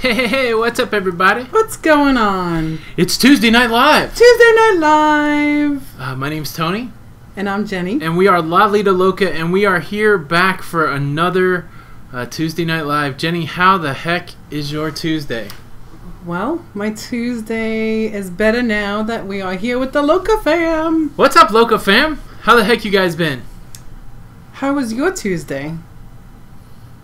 Hey, what's up, everybody? What's going on? It's Tuesday Night Live. Tuesday Night Live. My name's Tony. And I'm Jenny. And we are Lido Loca, and we are here back for another Tuesday Night Live. Jenny, how the heck is your Tuesday? Well, my Tuesday is better now that we are here with the Loca fam. What's up, Loca fam? How the heck you guys been? How was your Tuesday?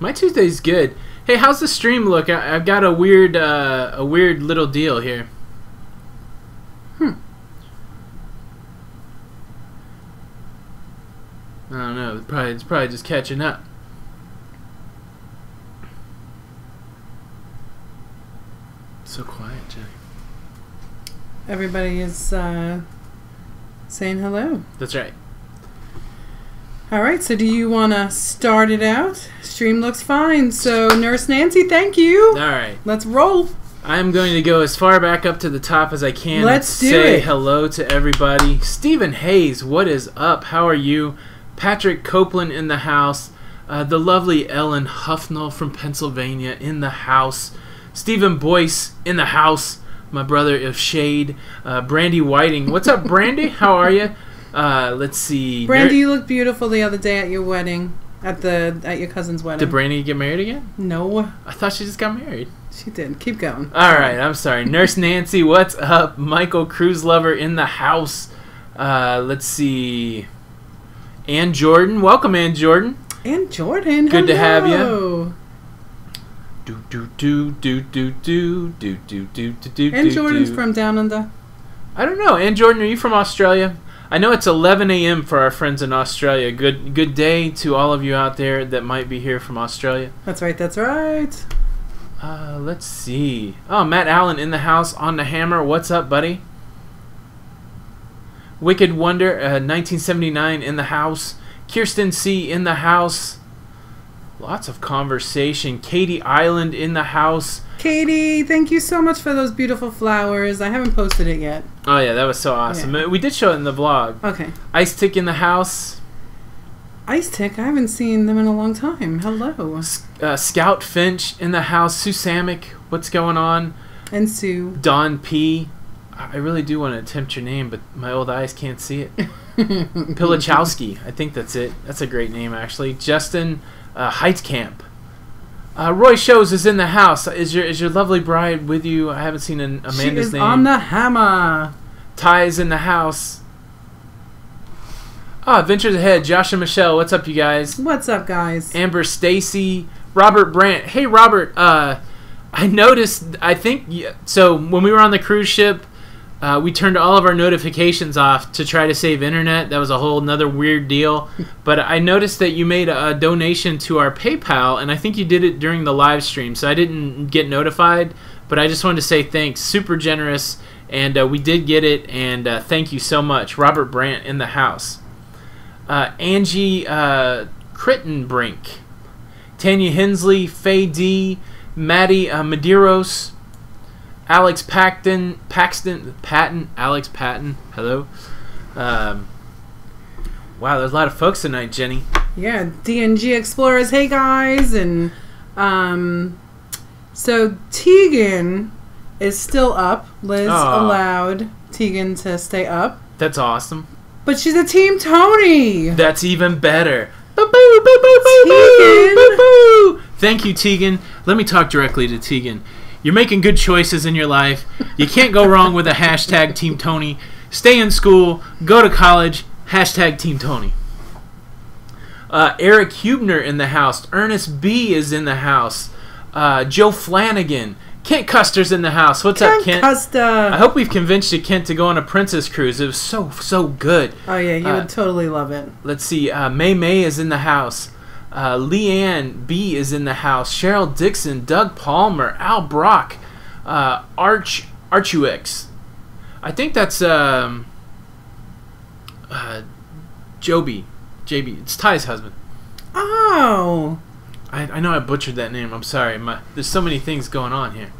My Tuesday's good. Hey, how's the stream look? I've got a weird little deal here. I don't know. It's probably just catching up. So quiet, Jenny. Everybody is saying hello. That's right. All right, so do you want to start it out? Stream looks fine. So, Nurse Nancy, thank you. All right. Let's roll. I'm going to go as far back up to the top as I can. Let's do say it. Hello to everybody. Stephen Hayes, what is up? How are you? Patrick Copeland in the house. The lovely Ellen Huffnall from Pennsylvania in the house. Stephen Boyce in the house. My brother of Shade. Brandy Whiting. What's up, Brandy? How are you? Let's see. Brandy, you looked beautiful the other day at your wedding. At your cousin's wedding. Did Brandy get married again? No. I thought she just got married. She did. Keep going. Alright, I'm sorry. Nurse Nancy, what's up? Michael Cruise Lover in the house. Let's see. Ann Jordan. Welcome, Ann Jordan. Ann Jordan. Good to have you. Ann Jordan's from down under. I don't know. Ann Jordan, are you from Australia? I know it's 11 a.m. for our friends in Australia. Good day to all of you out there that might be here from Australia. That's right, that's right. Let's see. Oh, Matt Allen in the house on the hammer. What's up, buddy? Wicked Wonder, 1979 in the house. Kirsten C. in the house. Lots of conversation. Katie Island in the house. Katie, thank you so much for those beautiful flowers. I haven't posted it yet. Oh, yeah, that was so awesome. Yeah. We did show it in the vlog. Okay. Ice Tick in the house. Ice Tick, I haven't seen them in a long time. Hello. Scout Finch in the house. Sue Samick, what's going on? And Sue. Don P. I really do want to attempt your name, but my old eyes can't see it. Pilichowski, I think that's it. That's a great name, actually. Justin Heitkamp. Roy Shows is in the house. Is your lovely bride with you? I haven't seen Amanda's name. She is on the hammer. Ty is in the house. Adventures Ahead. Josh and Michelle. What's up, you guys? What's up, guys? Amber Stacy. Robert Brandt. Hey, Robert. I noticed, so when we were on the cruise ship, we turned all of our notifications off to try to save internet. That was a whole nother weird deal. But I noticed that you made a donation to our PayPal, and I think you did it during the live stream, so I didn't get notified. But I just wanted to say thanks. Super generous, and we did get it, and thank you so much. Robert Brandt in the house. Angie Crittenbrink. Tanya Hensley, Faye D, Maddie Medeiros, Alex Patton, Alex Patton, hello. Wow, there's a lot of folks tonight, Jenny. Yeah, DNG Explorers, hey guys, and so Tegan is still up. Liz allowed Tegan to stay up. That's awesome. But she's a Team Tony. That's even better. Boo, boo, boo, boo, boo, Tegan. boo, boo. Thank you, Tegan. Let me talk directly to Tegan. You're making good choices in your life. You can't go wrong with a hashtag Team Tony. Stay in school. Go to college. Hashtag Team Tony. Eric Hubner in the house. Ernest B. is in the house. Joe Flanagan. Kent Custer's in the house. What's up, Kent? Custer. I hope we've convinced you, Kent, to go on a princess cruise. It was so good. Oh, yeah, you would totally love it. Let's see. May is in the house. Leanne B. is in the house. Cheryl Dixon, Doug Palmer, Al Brock, Archuix. I think that's Joby. JB. It's Ty's husband. Oh. I know I butchered that name. I'm sorry. There's so many things going on here.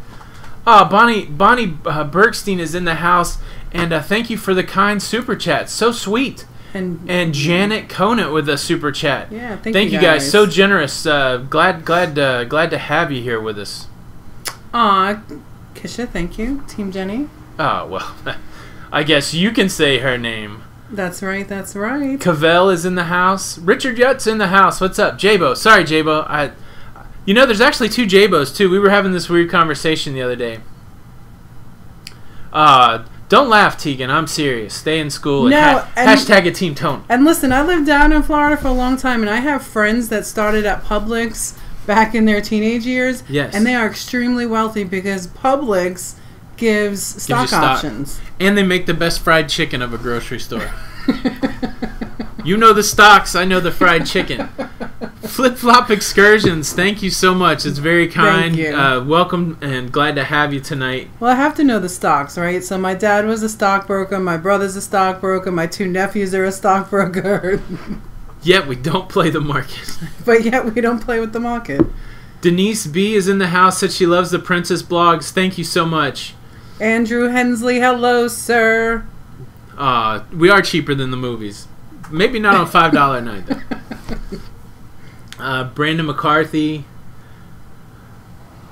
Bonnie Bergstein is in the house, and thank you for the kind super chat. So sweet. And Janet Conant with a super chat. Yeah, thank you guys. So generous. Glad to have you here with us. Aw, Kisha, thank you. Team Jenny. Oh, well, I guess you can say her name. That's right, that's right. Cavell is in the house. Richard Yutt's in the house. What's up? Jabo. Sorry, Jabo. There's actually 2 Jabos, too. We were having this weird conversation the other day. Don't laugh, Tegan. I'm serious. Stay in school. No, hashtag a Team Tone. And listen, I lived down in Florida for a long time, and I have friends that started at Publix back in their teenage years. Yes. And they are extremely wealthy because Publix gives stock options. And they make the best fried chicken of a grocery store. You know the stocks, I know the fried chicken. Flip Flop Excursions, thank you so much. It's very kind. Thank you. Welcome and glad to have you tonight. Well, I have to know the stocks, right? So my dad was a stockbroker, my brother's a stockbroker, my 2 nephews are a stockbroker. Yet we don't play the market. But yet we don't play with the market. Denise B is in the house, said she loves the Princess blogs. Thank you so much. Andrew Hensley, hello, sir. We are cheaper than the movies. Maybe not on $5 a night, though. Brandon McCarthy.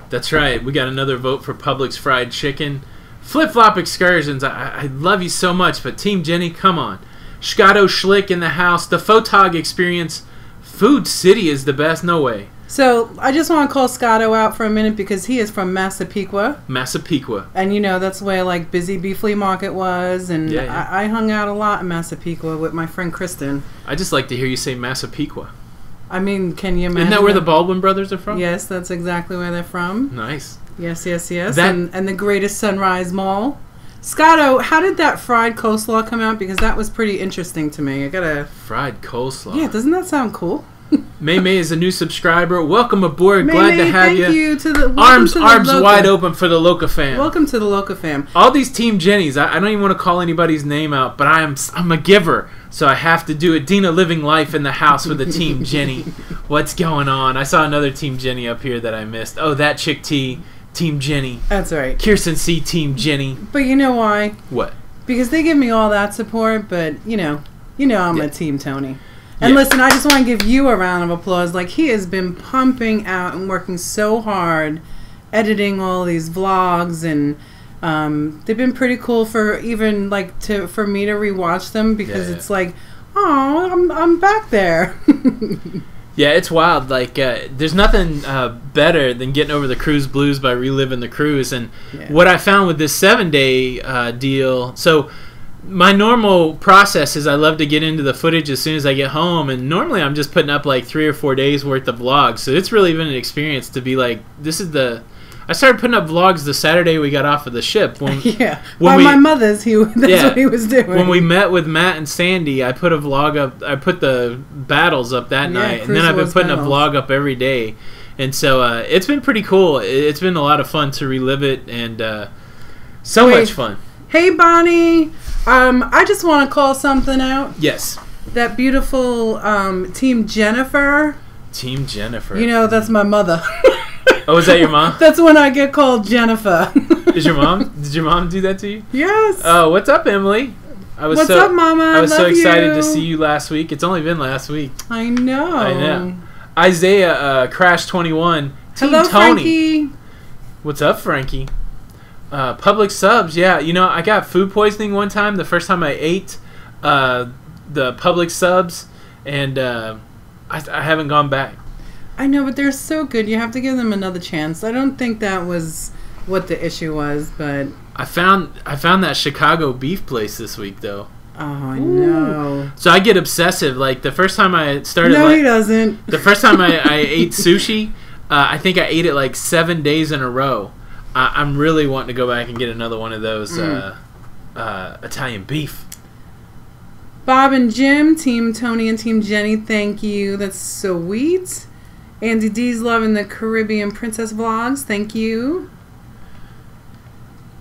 That's right. We got another vote for Publix fried chicken. Flip Flop Excursions. I love you so much, but Team Jenny, come on. Shkato Schlick in the house. The Photog Experience. Food City is the best. No way. So, I just want to call Scotto out for a minute because he is from Massapequa. Massapequa. And, that's where, Busy Bee Flea Market was. And Yeah. I hung out a lot in Massapequa with my friend Kristen. I just like to hear you say Massapequa. I mean, can you imagine? Isn't that where the Baldwin brothers are from? Yes, that's exactly where they're from. Nice. Yes. And the Greatest Sunrise Mall. Scotto, how did that fried coleslaw come out? Because that was pretty interesting to me. Fried coleslaw. Yeah, doesn't that sound cool? May May is a new subscriber. Welcome aboard. May Glad May, to have thank you. To the, arms to the Loca. Wide open for the Loca fam. Welcome to the Loca fam. All these Team Jennies. I don't even want to call anybody's name out, but I'm a giver, so I have to do it. Dina Living Life in the house with a Team Jenny. What's going on? I saw another Team Jenny up here that I missed. Oh, that chick T. Team Jenny. That's right. Kirsten C. Team Jenny. But you know why? What? Because they give me all that support, but I'm a Team Tony. And listen, I just want to give you a round of applause. He has been pumping out and working so hard, editing all these vlogs, and they've been pretty cool for even for me to rewatch them because it's oh, I'm back there. Yeah, it's wild. There's nothing better than getting over the cruise blues by reliving the cruise. And what I found with this 7-day deal, so my normal process is I love to get into the footage as soon as I get home, and normally I'm just putting up 3 or 4 days worth of vlogs. So it's really been an experience to be I started putting up vlogs the Saturday we got off of the ship. When my mother's, that's what he was doing. When we met with Matt and Sandy, I put a vlog up. I put the battles up that night, and then I've been putting a vlog up every day. And so it's been pretty cool. It's been a lot of fun to relive it, and much fun. Hey, Bonnie. I just want to call something out. Yes. That beautiful Team Jennifer. Team Jennifer. That's my mother. Oh, is that your mom? That's when I get called Jennifer. Did your mom do that to you? Yes. Oh, what's up, Emily? What's up, Mama? I was so excited to see you last week. It's only been last week. I know. Isaiah Crash 21. Team Hello, Tony. Frankie. What's up, Frankie? Public subs. Yeah, I got food poisoning one time. The first time I ate the Public subs, and I haven't gone back. I know, but they're so good. You have to give them another chance. I don't think that was what the issue was, but I found that Chicago beef place this week, though. Oh, I know. So I get obsessive. The first time I started... No, he doesn't. The first time I ate sushi, I think I ate it 7 days in a row. I'm really wanting to go back and get another one of those Italian beef. Bob and Jim, Team Tony and Team Jenny, thank you. That's sweet. Andy D's loving the Caribbean Princess vlogs. Thank you.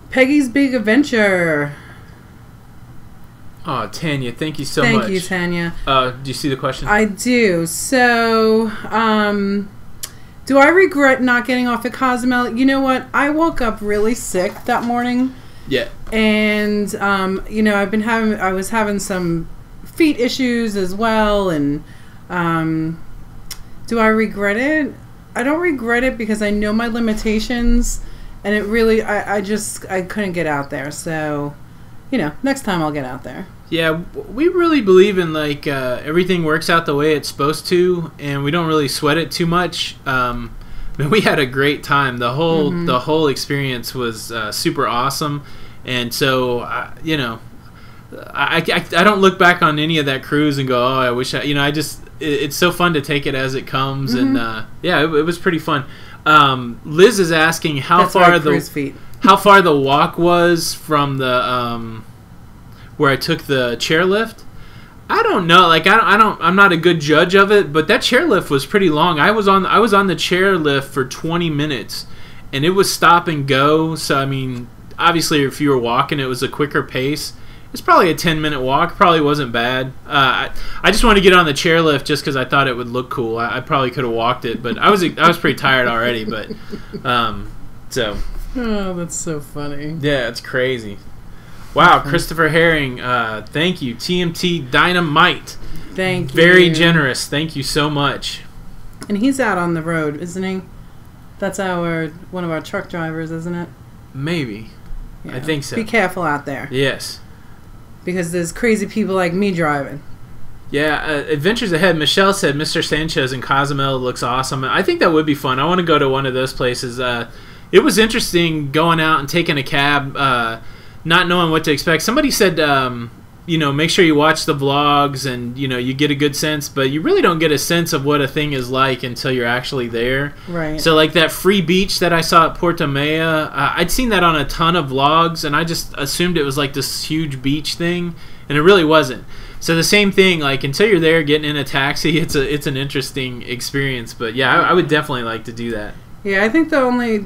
Peggy's Big Adventure. Oh, Tanya, thank you so much. Thank you, Tanya. Do you see the question? I do. So, do I regret not getting off at Cozumel? You know what? I woke up really sick that morning. Yeah. And, I was having some feet issues as well, and, do I regret it? I don't regret it because I know my limitations, and it really, I couldn't get out there. So, next time I'll get out there. Yeah, we really believe in like everything works out the way it's supposed to, and we don't really sweat it too much. We had a great time. The whole experience was super awesome, and so I don't look back on any of that cruise and go, oh, I wish it's so fun to take it as it comes, and it was pretty fun. Liz is asking how far the walk was from the where I took the chairlift. I don't know. Like I'm not a good judge of it, but that chairlift was pretty long. I was on the chairlift for 20 minutes, and it was stop and go. So I mean, obviously, if you were walking, it was a quicker pace. It's probably a 10-minute walk. Probably wasn't bad. I just wanted to get on the chairlift just because I thought it would look cool. I probably could have walked it, but I was pretty tired already. But so. Oh, that's so funny. Yeah, it's crazy. Wow, Christopher Herring, thank you. TMT Dynamite. Thank you. Very generous. Thank you so much. And he's out on the road, isn't he? That's one of our truck drivers, isn't it? Maybe. Yeah. I think so. Be careful out there. Yes. Because there's crazy people like me driving. Yeah, Adventures Ahead, Michelle said Mr. Sanchez in Cozumel looks awesome. I think that would be fun. I want to go to one of those places. It was interesting going out and taking a cab, not knowing what to expect. Somebody said, make sure you watch the vlogs and, you get a good sense, but you really don't get a sense of what a thing is like until you're actually there. Right. So, like that free beach that I saw at Porto Maya, I'd seen that on a ton of vlogs, and I just assumed it was like this huge beach thing, and it really wasn't. So the same thing, like until you're there getting in a taxi, it's an interesting experience. But yeah, I would definitely like to do that. Yeah, I think the only,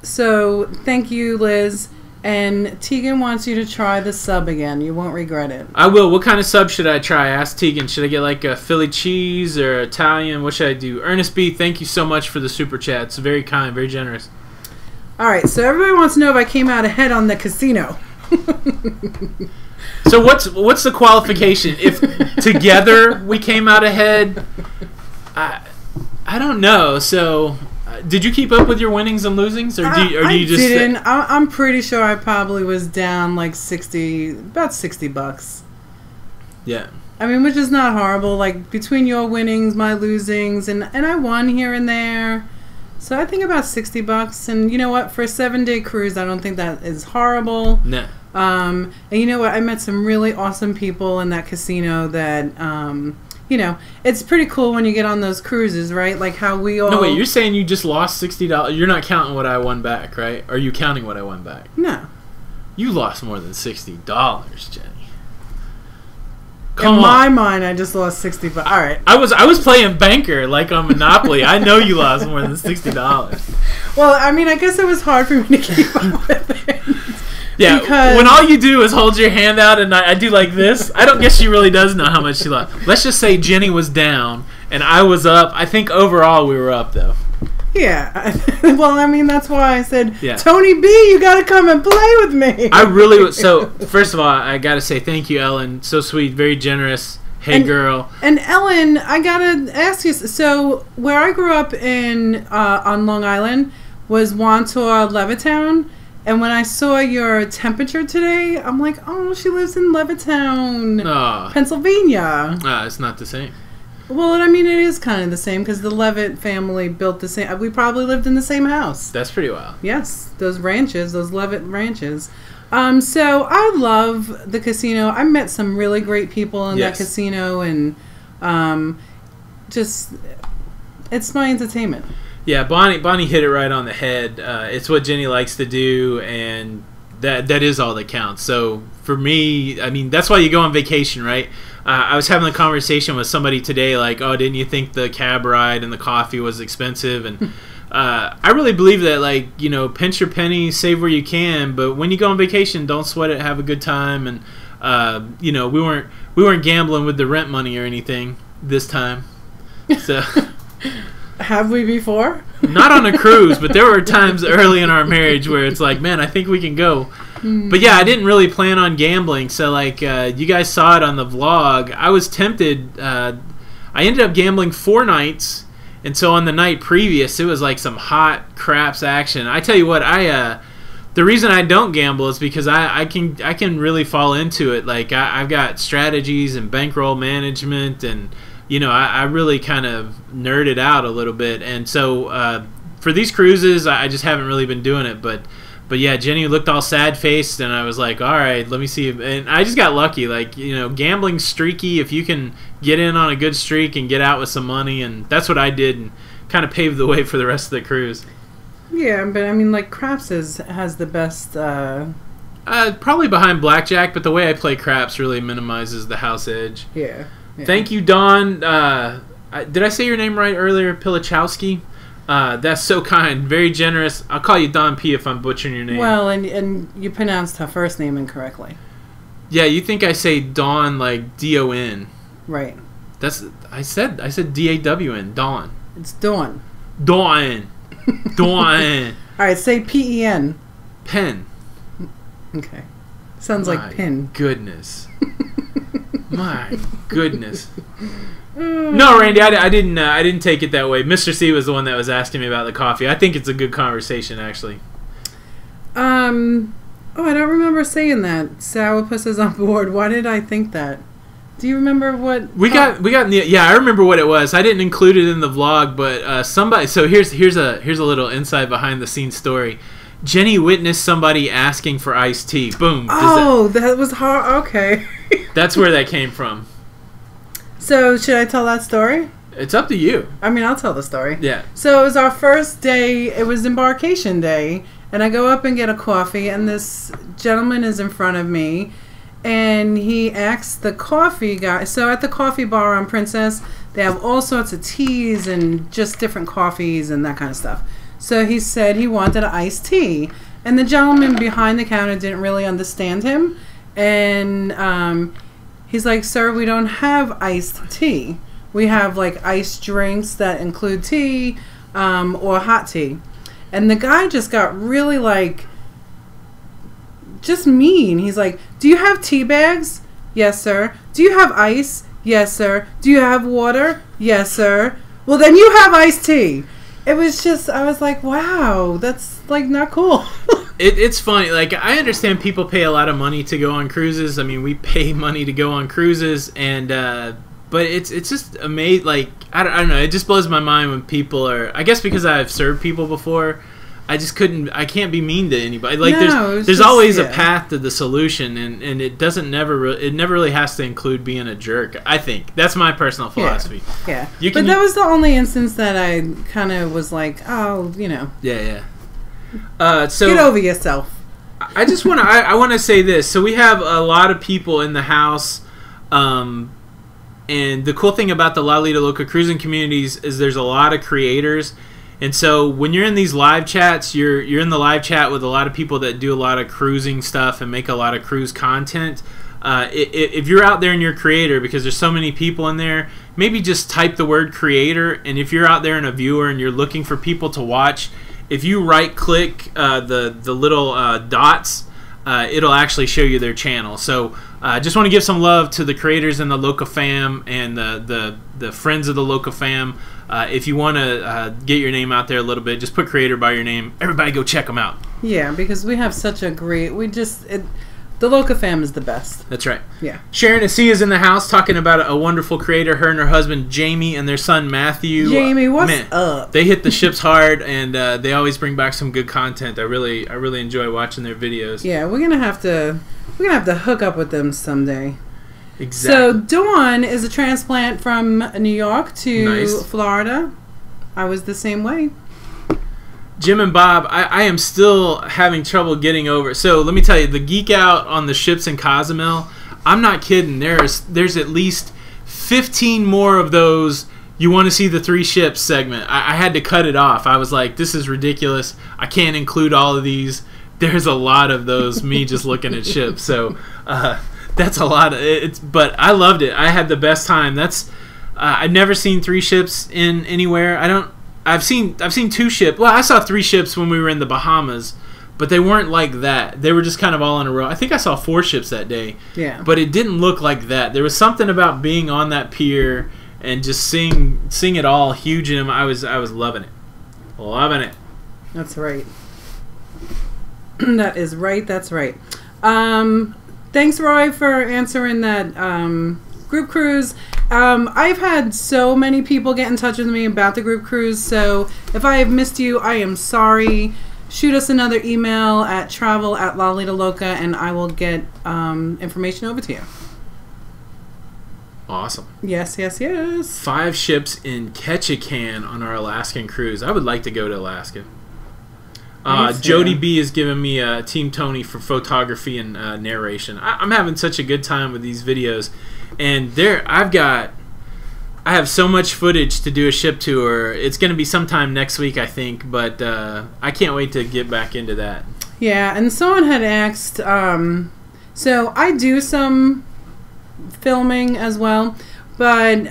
so thank you, Liz. And Tegan wants you to try the sub again. You won't regret it. I will. What kind of sub should I try? Ask Tegan. Should I get like a Philly cheese or Italian? What should I do? Ernest B., thank you so much for the super chat. It's very kind, very generous. All right, so everybody wants to know if I came out ahead on the casino. So what's the qualification? If together we came out ahead, I don't know. So... did you keep up with your winnings and losings, or do you just? I didn't. I'm pretty sure I probably was down like about $60. Yeah. I mean, which is not horrible. Like between your winnings, my losings, and I won here and there, so I think about $60. And you know what? For a 7-day cruise, I don't think that is horrible. No. And you know what? I met some really awesome people in that casino that. It's pretty cool when you get on those cruises, right? Like how we all... No, wait, you're saying you just lost $60? You're not counting what I won back, right? Are you counting what I won back? No. You lost more than $60, Jenny. In my mind, I just lost $60. All right. I was playing banker like on Monopoly. I know you lost more than $60. Well, I mean, I guess it was hard for me to keep up with it. Yeah, because when all you do is hold your hand out and I do like this, I don't guess she really does know how much she lost. Let's just say Jenny was down and I was up. I think overall we were up, though. Yeah. Well, I mean, that's why I said, yeah. Tony B., you got to come and play with me. I really would. So, first of all, I got to say thank you, Ellen. So sweet, very generous. Hey, girl. And Ellen, I got to ask you, so where I grew up on Long Island was Wantor, Levittown. And when I saw your temperature today, I'm like, oh, she lives in Levittown, Pennsylvania. It's not the same. Well, I mean, it is kind of the same because the Levitt family built the same. We probably lived in the same house. That's pretty wild. Yes, those ranches, those Levitt ranches. So I love the casino. I met some really great people in that casino, and just it's my entertainment. Yeah, Bonnie hit it right on the head. It's what Jenny likes to do, and that is all that counts. So for me, I mean, that's why you go on vacation, right? I was having a conversation with somebody today, like, oh, didn't you think the cab ride and the coffee was expensive? And I really believe that, like, pinch your penny, save where you can, but when you go on vacation, don't sweat it, have a good time. And we weren't gambling with the rent money or anything this time. So. Have we before? Not on a cruise, but there were times early in our marriage where it's like, man, I think we can go. But yeah, I didn't really plan on gambling. So like you guys saw it on the vlog. I was tempted. I ended up gambling 4 nights, And so on the night previous, it was like some hot craps action. I tell you what, the reason I don't gamble is because I can really fall into it. Like I've got strategies and bankroll management, and I really kind of nerded out a little bit. And so for these cruises, I just haven't really been doing it. But yeah, Jenny looked all sad faced, and I was like, all right, let me see. And I just got lucky. Like gambling's streaky. If you can get in on a good streak and get out with some money, and that's what I did, and kind of paved the way for the rest of the cruise. Yeah, but I mean, like, craps has the best. Probably behind blackjack, but the way I play craps really minimizes the house edge. Yeah. Thank you, Dawn. Did I say your name right earlier? Pilichowski? That's so kind. Very generous. I'll call you Don P if I'm butchering your name. Well, and you pronounced her first name incorrectly. Yeah, you think I say Dawn like D-O-N. Right. I said D-A-W-N. Dawn. It's Dawn. Dawn. Dawn. All right, say P-E-N. Pen. Okay. Sounds like pin. Goodness. My goodness. No, Randy, I didn't take it that way. Mr. C was the one that was asking me about the coffee. I think it's a good conversation, actually. Oh, I don't remember saying that. Sourpuss is on board. Why did I think that? Do you remember what we got? Yeah, I remember what it was. I didn't include it in the vlog, but somebody. So here's a little inside behind the scenes story. Jenny witnessed somebody asking for iced tea. Boom. That was hard. Okay. That's where that came from. So should I tell that story? It's up to you. I mean, I'll tell the story. Yeah. So it was our first day. It was embarkation day, and I go up and get a coffee, and this gentleman is in front of me. And he asks the coffee guy. So at the coffee bar on Princess, they have all sorts of teas and just different coffees and that kind of stuff. So he said he wanted an iced tea. And the gentleman behind the counter didn't really understand him. And he's like, sir, we don't have iced tea. We have like iced drinks that include tea or hot tea. And the guy just got really like... just mean. He's like, do you have tea bags? Yes, sir. Do you have ice? Yes, sir. Do you have water? Yes, sir. Well, then you have iced tea. It was just, I was like, wow, that's like not cool. It's funny. Like, I understand people pay a lot of money to go on cruises. I mean, we pay money to go on cruises, and but it's just amazing. Like, I don't know. It just blows my mind when people are. I guess because I've served people before. I can't be mean to anybody. Like there's always a path to the solution, and it never really has to include being a jerk. I think that's my personal philosophy. Yeah. But that was the only instance that I kind of was like, oh, Yeah. So get over yourself. I just want to. I want to say this. So we have a lot of people in the house, and the cool thing about the Lido Loca cruising communities is there's a lot of creators. And so when you're in these live chats, you're in the live chat with a lot of people that do a lot of cruising stuff and make a lot of cruise content. If you're out there and you're a creator, because there's so many people in there, maybe just type the word creator. And if you're out there and a viewer and you're looking for people to watch, if you right-click the little dots, it'll actually show you their channel. So just want to give some love to the creators in the Loca fam and the friends of the Loca fam. If you want to get your name out there a little bit, just put creator by your name. Everybody go check them out. Yeah, because we have such a great... the Loca fam is the best. That's right. Yeah. Sharon Assia is in the house talking about a wonderful creator, her and her husband Jamie and their son Matthew. Jamie, what's up? They hit the ships hard, and they always bring back some good content. I really enjoy watching their videos. Yeah, we're gonna have to hook up with them someday. Exactly. So Dawn is a transplant from New York to Florida. I was the same way. Jim and Bob, I am still having trouble getting over. So let me tell you, the geek out on the ships in Cozumel, I'm not kidding. There's at least 15 more of those you want to see the 3 ships segment. I had to cut it off. I was like, this is ridiculous. I can't include all of these. There's a lot of those, me just looking at ships. So that's a lot of but I loved it. I had the best time. I've never seen 3 ships in anywhere. I've seen 2 ships. Well, I saw 3 ships when we were in the Bahamas, but they weren't like that. They were just kind of all in a row. I think I saw 4 ships that day. Yeah. But it didn't look like that. There was something about being on that pier and just sing it all huge in them. I was loving it. Loving it. That's right. That is right. That's right. Thanks, Roy, for answering that group cruise. I've had so many people get in touch with me about the group cruise, so if I have missed you, I am sorry. Shoot us another email at travel@Lido Loca, and I will get information over to you. Awesome. Yes, yes, yes. 5 ships in Ketchikan on our Alaskan cruise. I would like to go to Alaska. Jody B is giving me Team Tony for photography and narration. I'm having such a good time with these videos, and I have so much footage to do a ship tour. It's going to be sometime next week, I think, but I can't wait to get back into that. Yeah, and someone had asked, so I do some filming as well, but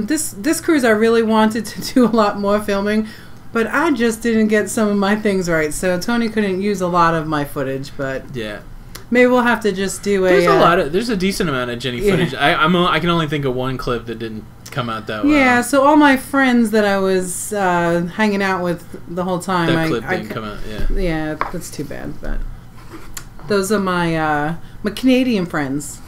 this cruise I really wanted to do a lot more filming, but I just didn't get some of my things right, so Tony couldn't use a lot of my footage. But yeah, maybe we'll have to just do there's a decent amount of Jenny footage. I can only think of one clip that didn't come out that well. Yeah, so all my friends that I was hanging out with the whole time, that clip didn't come out. Yeah, that's too bad. But those are my Canadian friends.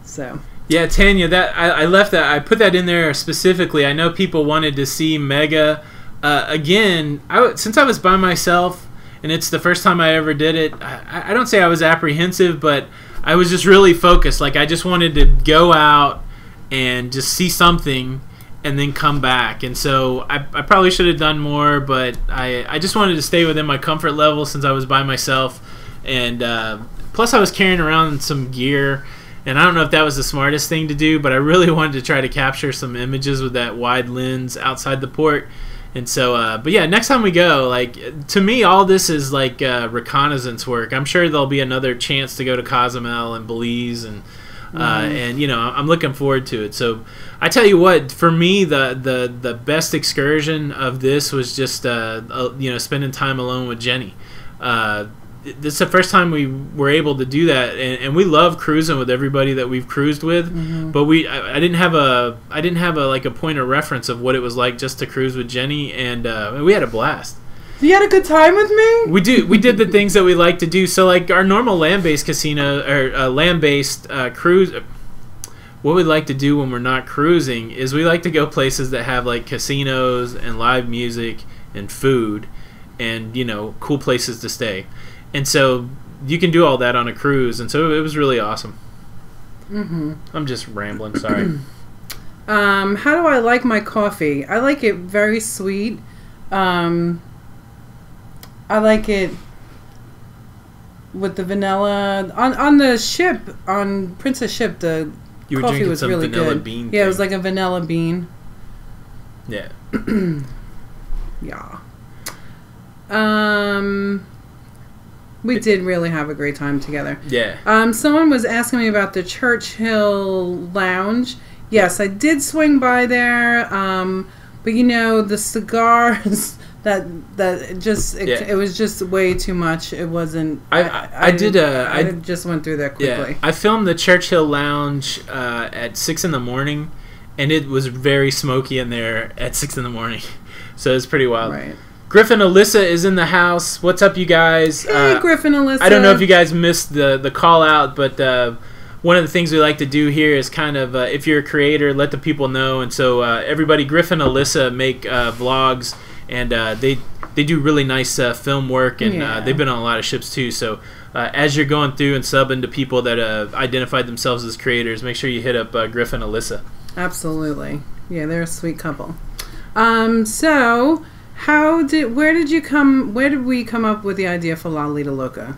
So yeah, Tanya, that I left that. I put that in there specifically. I know people wanted to see Mega again. Since I was by myself, and it's the first time I ever did it. I don't say I was apprehensive, but I was just really focused. Like I just wanted to go out and just see something, and then come back. And so I probably should have done more, but I just wanted to stay within my comfort level since I was by myself, and plus I was carrying around some gear. And I don't know if that was the smartest thing to do, but I really wanted to try to capture some images with that wide lens outside the port. And so, but yeah, next time we go, like, to me, all this is like reconnaissance work. I'm sure there'll be another chance to go to Cozumel and Belize, and you know, I'm looking forward to it. So I tell you what, for me, the best excursion of this was just you know, spending time alone with Jenny. This is the first time we were able to do that, and we love cruising with everybody that we've cruised with. But I didn't have a like a point of reference of what it was like just to cruise with Jenny, and we had a blast. You had a good time with me? We did the things that we like to do. So like our normal land-based casino or land-based cruise. What we like to do when we're not cruising is we like to go places that have like casinos and live music and food, and you know, cool places to stay. And so you can do all that on a cruise, and so it was really awesome. I'm just rambling, sorry. How do I like my coffee? I like it very sweet. I like it with the vanilla. On the ship, on Princess Ship, the coffee was really good. Bean yeah, it was like a vanilla bean. Yeah. Yeah. We did really have a great time together. Yeah. Someone was asking me about the Churchill lounge. Yes, I did swing by there. But you know, the cigars that just it was just way too much. It wasn't. I just went through there quickly. Yeah, I filmed the Churchill lounge at 6 in the morning, and it was very smoky in there at 6 in the morning. So it's pretty wild. Right. Griffin Alyssa is in the house. What's up, you guys? Hey, Griffin Alyssa. I don't know if you guys missed the call out, but one of the things we like to do here is kind of, if you're a creator, let the people know. And so everybody, Griffin Alyssa make vlogs, and they do really nice film work, and they've been on a lot of ships too. So as you're going through and subbing to people that identified themselves as creators, make sure you hit up Griffin Alyssa. Absolutely. Yeah, they're a sweet couple. So... where did we come up with the idea for Lido Loca?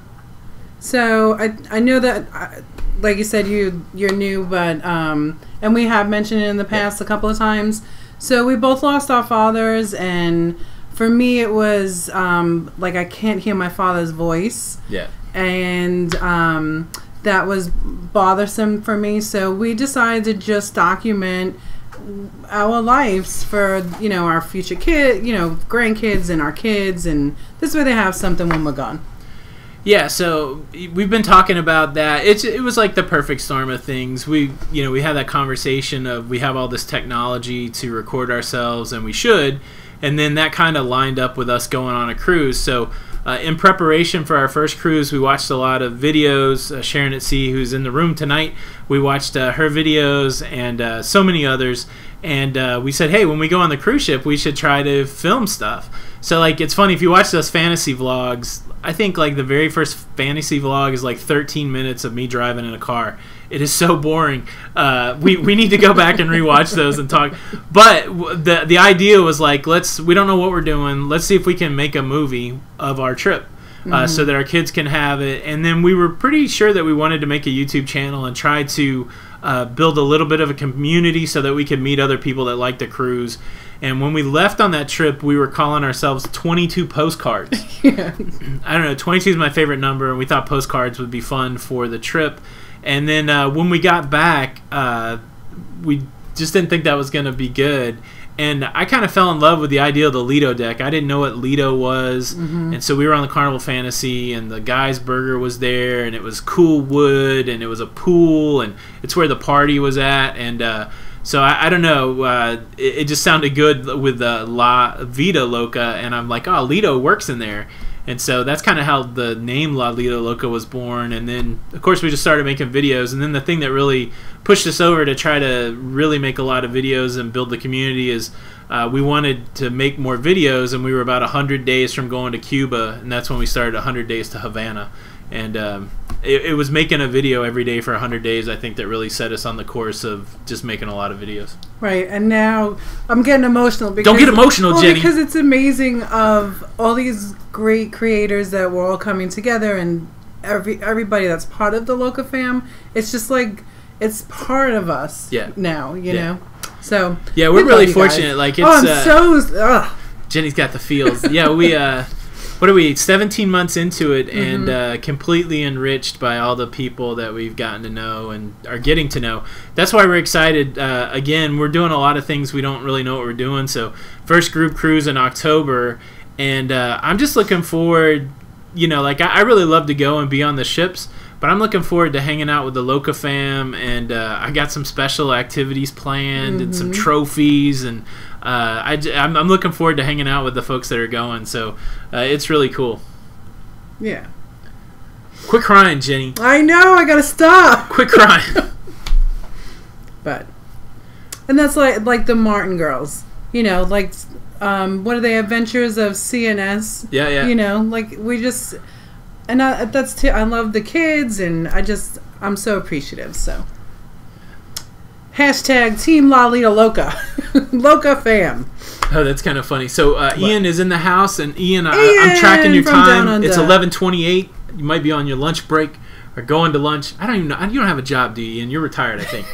So I know that, like you said, you're new, but and we have mentioned it in the past a couple of times. So we both lost our fathers, and for me it was like I can't hear my father's voice. Yeah. And that was bothersome for me. So we decided to just document our lives for, you know, our future grandkids and our kids, and this way they have something when we're gone. Yeah, so we've been talking about that. It was like the perfect storm of things. We had that conversation of we have all this technology to record ourselves, and we should, and then that kind of lined up with us going on a cruise. So in preparation for our first cruise, we watched a lot of videos. Sharon at Sea, who's in the room tonight, we watched her videos and so many others. And we said, hey, when we go on the cruise ship, we should try to film stuff. So, like, it's funny, if you watch those fantasy vlogs, I think, like, the very first fantasy vlog is, like, 13 minutes of me driving in a car. It is so boring. We need to go back and rewatch those and talk. But the idea was, like, we don't know what we're doing. Let's see if we can make a movie of our trip. So that our kids can have it. And then we were pretty sure that we wanted to make a YouTube channel and try to build a little bit of a community so that we could meet other people that like the cruise. And when we left on that trip, we were calling ourselves 22 Postcards. Yeah. I don't know, 22 is my favorite number, and we thought postcards would be fun for the trip. And then when we got back, we just didn't think that was going to be good. And I kind of fell in love with the idea of the Lido deck. I didn't know what Lido was. And so we were on the Carnival Fantasy, and the guy's burger was there, and it was cool wood, and it was a pool, and it's where the party was at. And so I don't know. It just sounded good with Lido Loca, and I'm like, oh, Lido works in there. And so that's kind of how the name Lido Loca was born. And then, of course, we just started making videos. And then the thing that really pushed us over to try to really make a lot of videos and build the community is we wanted to make more videos. And we were about 100 days from going to Cuba. And that's when we started 100 Days to Havana. And it was making a video every day for 100 days, I think, that really set us on the course of just making a lot of videos. Right, and now I'm getting emotional. Because, don't get emotional, Jenny. Because it's amazing of all these great creators that we're all coming together, and everybody that's part of the Loca fam. It's just like it's part of us now, you know. So yeah, we're really fortunate. Like it's, I'm Jenny's got the feels. Yeah, we what are we, 17 months into it, and completely enriched by all the people that we've gotten to know and are getting to know. That's why we're excited. Again, we're doing a lot of things we don't really know what we're doing. So first group cruise in October, and I'm just looking forward, you know, like I really love to go and be on the ships, but I'm looking forward to hanging out with the Loca fam, and I got some special activities planned and some trophies, and I'm looking forward to hanging out with the folks that are going, so it's really cool. Yeah. Quit crying, Jenny. I know, I gotta stop. Quit crying. And that's like the Martin girls, you know, like what are they, Adventures of CNS? Yeah, yeah. You know, like we just, and I love the kids, and I'm so appreciative. So hashtag Team Lido Loca, Loca fam. Oh, that's kind of funny. So Ian is in the house, and Ian, I'm tracking your time. It's 11:28. You might be on your lunch break or going to lunch. I don't even know. You don't have a job, do you, Ian? You're retired, I think.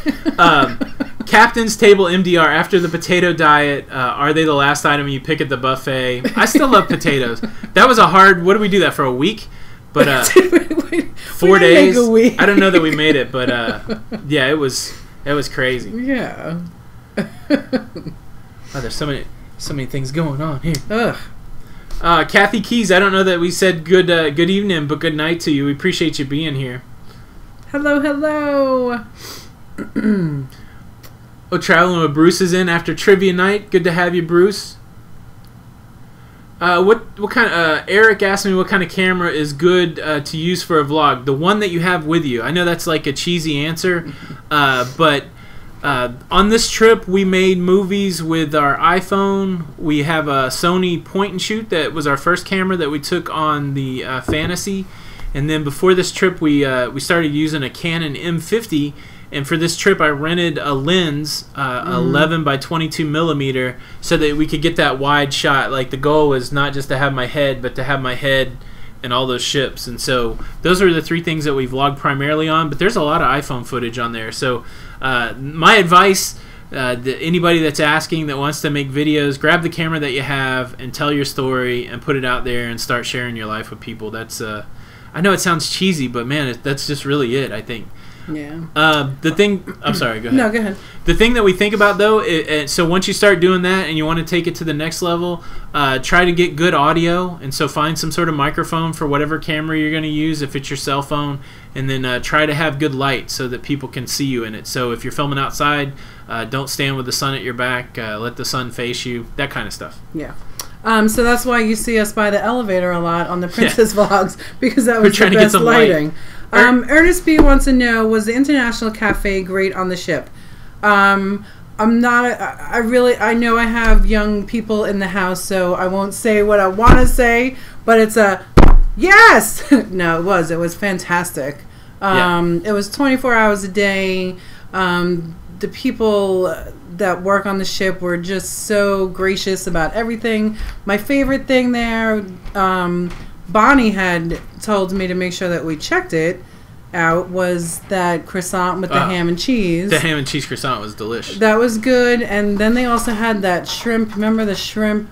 Captain's Table MDR. After the potato diet, are they the last item you pick at the buffet? I still love potatoes. That was a hard. What did we do that for, a week? But 4 days. I don't know that we made it, but yeah, it was crazy. Yeah. Oh, there's so many things going on here. Ugh. Kathy Keys, I don't know that we said good evening, but good night to you. We appreciate you being here. Hello, hello. Oh, traveling with Bruce is in after trivia night. Good to have you, Bruce. What kind of Eric asked me what kind of camera is good to use for a vlog. The one that you have with you. I know that's like a cheesy answer, but on this trip we made movies with our iPhone. We have a Sony point and shoot that was our first camera that we took on the Fantasy, and then before this trip we started using a Canon M50. And for this trip, I rented a lens, 11 by 22 millimeter, so that we could get that wide shot. Like, the goal was not just to have my head, but to have my head and all those ships. And so those are the three things that we vlog primarily on. But there's a lot of iPhone footage on there. So my advice, anybody that's asking that wants to make videos, grab the camera that you have and tell your story and put it out there and start sharing your life with people. That's I know it sounds cheesy, but man, that's just really it, I think. Yeah. The thing... I'm sorry, go ahead. No, go ahead. The thing that we think about, though, so once you start doing that and you want to take it to the next level, try to get good audio. And so find some sort of microphone for whatever camera you're going to use, if it's your cell phone. And then try to have good light so that people can see you in it. So if you're filming outside, don't stand with the sun at your back. Let the sun face you. That kind of stuff. Yeah. So that's why you see us by the elevator a lot on the Princess vlogs, because that was the best lighting. Ernest B wants to know, was the International Cafe great on the ship? I'm not. I know I have young people in the house, so I won't say what I want to say. But it's a yes. No, it was. It was fantastic. It was 24 hours a day. The people that work on the ship were just so gracious about everything. My favorite thing there, Bonnie had told me to make sure that we checked it out, was that croissant with the ham and cheese. The ham and cheese croissant was delicious. That was good. And then they also had that shrimp. Remember the shrimp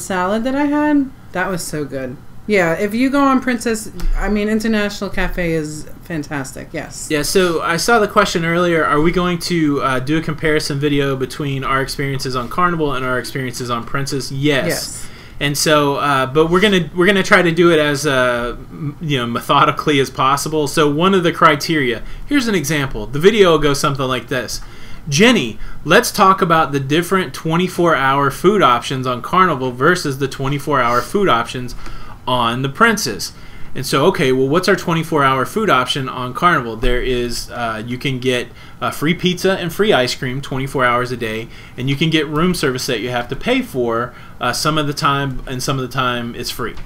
salad that I had? That was so good. Yeah, if you go on International Cafe is fantastic, yes. Yeah, so I saw the question earlier, are we going to do a comparison video between our experiences on Carnival and our experiences on Princess? Yes. And so, but we're gonna try to do it as methodically as possible. So one of the criteria, here's an example. The video will go something like this. Jenny, let's talk about the different 24-hour food options on Carnival versus the 24-hour food options on the Princess. And so, okay, well, what's our 24-hour food option on Carnival? There is, you can get free pizza and free ice cream 24 hours a day, and you can get room service that you have to pay for some of the time, and some of the time it's free.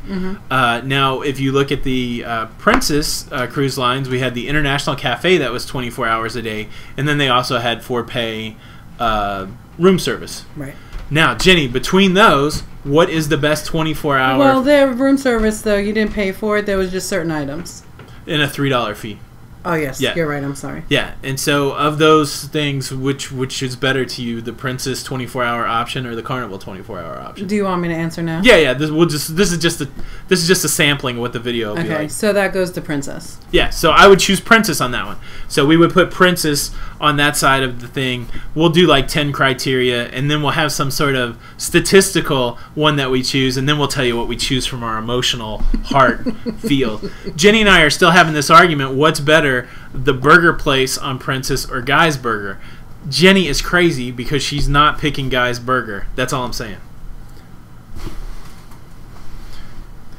Now, if you look at the Princess cruise lines, we had the International Cafe that was 24 hours a day, and then they also had for pay room service. Right. Now, Jenny, between those, what is the best 24-hour? Well, their room service, though, you didn't pay for it. There was just certain items. And a $3 fee. Oh, yes. Yeah. You're right. I'm sorry. Yeah. And so of those things, which is better to you, the Princess 24-hour option or the Carnival 24-hour option? Do you want me to answer now? Yeah. This is just a sampling of what the video will be like. So that goes to Princess. Yeah. So I would choose Princess on that one. So we would put Princess on that side of the thing. We'll do like 10 criteria, and then we'll have some sort of statistical one that we choose, and then we'll tell you what we choose from our emotional heart feel. Jenny and I are still having this argument. What's better, the burger place on Princess or Guy's Burger? Jenny is crazy because she's not picking Guy's Burger. That's all I'm saying.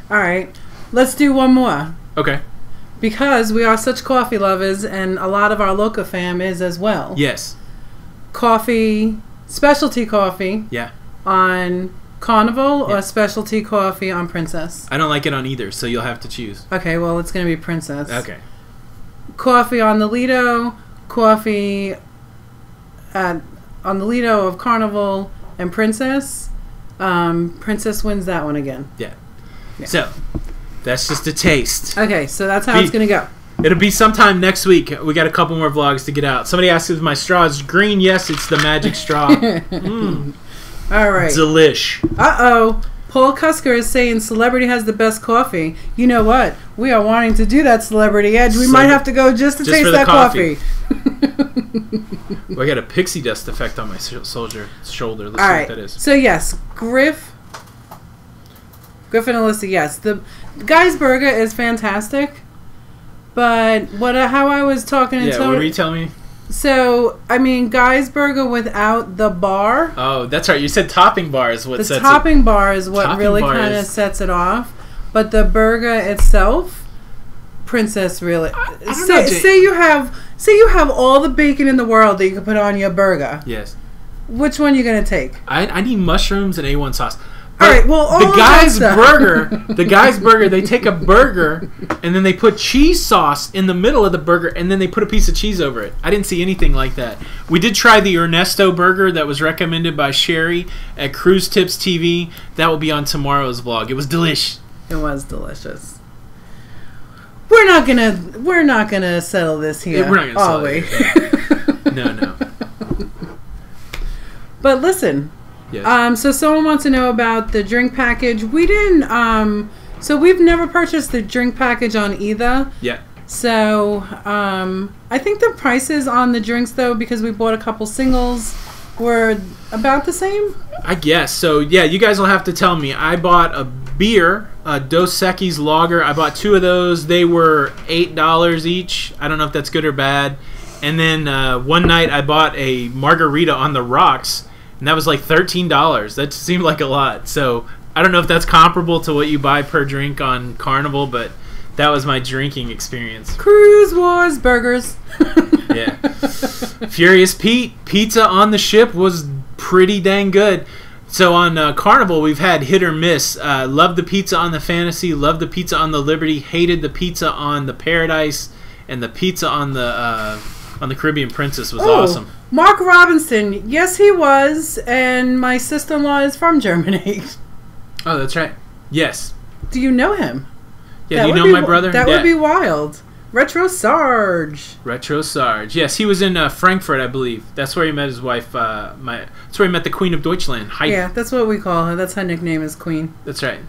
All right. Let's do one more. Okay. Because we are such coffee lovers, and a lot of our Loca fam is as well. Yes. Coffee, specialty coffee. Yeah. On Carnival or specialty coffee on Princess? I don't like it on either, so you'll have to choose. Okay, well, it's going to be Princess. Okay. Coffee on the Lido, coffee on the Lido of Carnival and Princess. Princess wins that one again. Yeah. So, that's just a taste. Okay, so that's how it's going to go. It'll be sometime next week. We got a couple more vlogs to get out. Somebody asked if my straw is green. Yes, it's the magic straw. All right. Delish. Uh-oh. Paul Cusker is saying Celebrity has the best coffee. You know what? We are wanting to do that Celebrity Edge. We might have to go just to taste that coffee. Well, I got a pixie dust effect on my shoulder. Let's see what that is. So, yes, Griff and Alyssa, yes. The Guy's Burger is fantastic. But how I was talking to Tony... what were you telling me? So, I mean, Guy's Burger without the bar. Oh, that's right. You said topping bar is what sets it. The topping bar is what really kind of sets it off. But the burger itself, Princess really... Say you have all the bacon in the world that you can put on your burger. Yes. Which one are you going to take? I need mushrooms and A1 sauce. All right, well, the Guy's Burger, they take a burger and then they put cheese sauce in the middle of the burger and then they put a piece of cheese over it. I didn't see anything like that. We did try the Ernesto burger that was recommended by Sherry at Cruise Tips TV. That will be on tomorrow's vlog. It was delish. It was delicious. We're not gonna settle this here. We're not gonna settle it. No. But listen. Yes. So someone wants to know about the drink package. We didn't. So we've never purchased the drink package on either. Yeah. So I think the prices on the drinks, though, because we bought a couple singles, were about the same. I guess. So, yeah, you guys will have to tell me. I bought a beer, a Dos Equis lager. I bought 2 of those. They were $8 each. I don't know if that's good or bad. And then one night I bought a margarita on the rocks, and that was like $13. That seemed like a lot. So I don't know if that's comparable to what you buy per drink on Carnival, but that was my drinking experience. Cruise Wars burgers. Yeah. Furious Pete, pizza on the ship was pretty dang good. So on Carnival, we've had hit or miss. Loved the pizza on the Fantasy, loved the pizza on the Liberty, hated the pizza on the Paradise, and the pizza on the Caribbean Princess was awesome. Mark Robinson, yes he was, and my sister-in-law is from Germany. Oh, that's right. Yes. Do you know him? Yeah, do you know my brother? That would be wild. Retro Sarge. Retro Sarge. Yes, he was in Frankfurt, I believe. That's where he met his wife. That's where he met the Queen of Deutschland. Heidi. Yeah, that's what we call her. That's her nickname is Queen. That's right.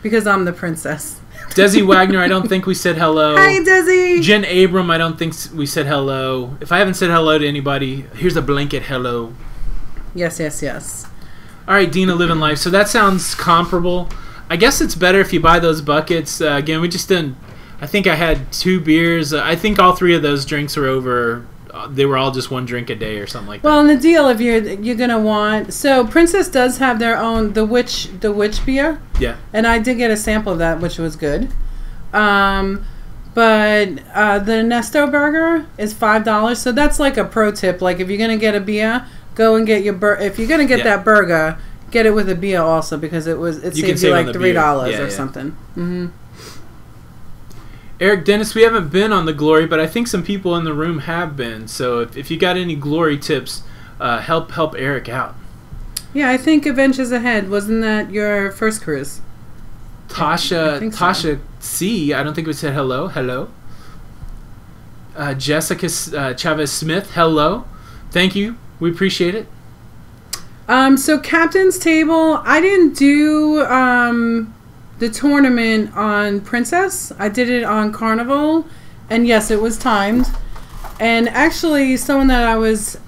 Because I'm the princess. Desi Wagner, I don't think we said hello. Hi, Desi. Jen Abram, I don't think we said hello. If I haven't said hello to anybody, here's a blanket hello. Yes, yes, yes. All right, Dina, Living Life. So that sounds comparable. I guess it's better if you buy those buckets. Again, we just didn't. I think I had 2 beers. I think all 3 of those drinks were over. They were all just 1 drink a day or something like that. Well, and the deal, if you're gonna want, so Princess does have their own the witch beer. Yeah. And I did get a sample of that, which was good. But the Nesto burger is $5, so that's like a pro tip. Like if you're gonna get a beer, go and get your if you're gonna get that burger, get it with a beer also, because it saves you like $3 or something. Mm-hmm. Eric Dennis, we haven't been on the Glory, but I think some people in the room have been. So if you got any Glory tips, help Eric out. Yeah, I think Adventures Ahead, wasn't that your first cruise? Tasha C. I don't think we said hello. Hello. Jessica Chavez Smith. Hello. Thank you. We appreciate it. So Captain's Table, I didn't do the tournament on Princess. I did it on Carnival, and yes, it was timed. And actually, someone that I was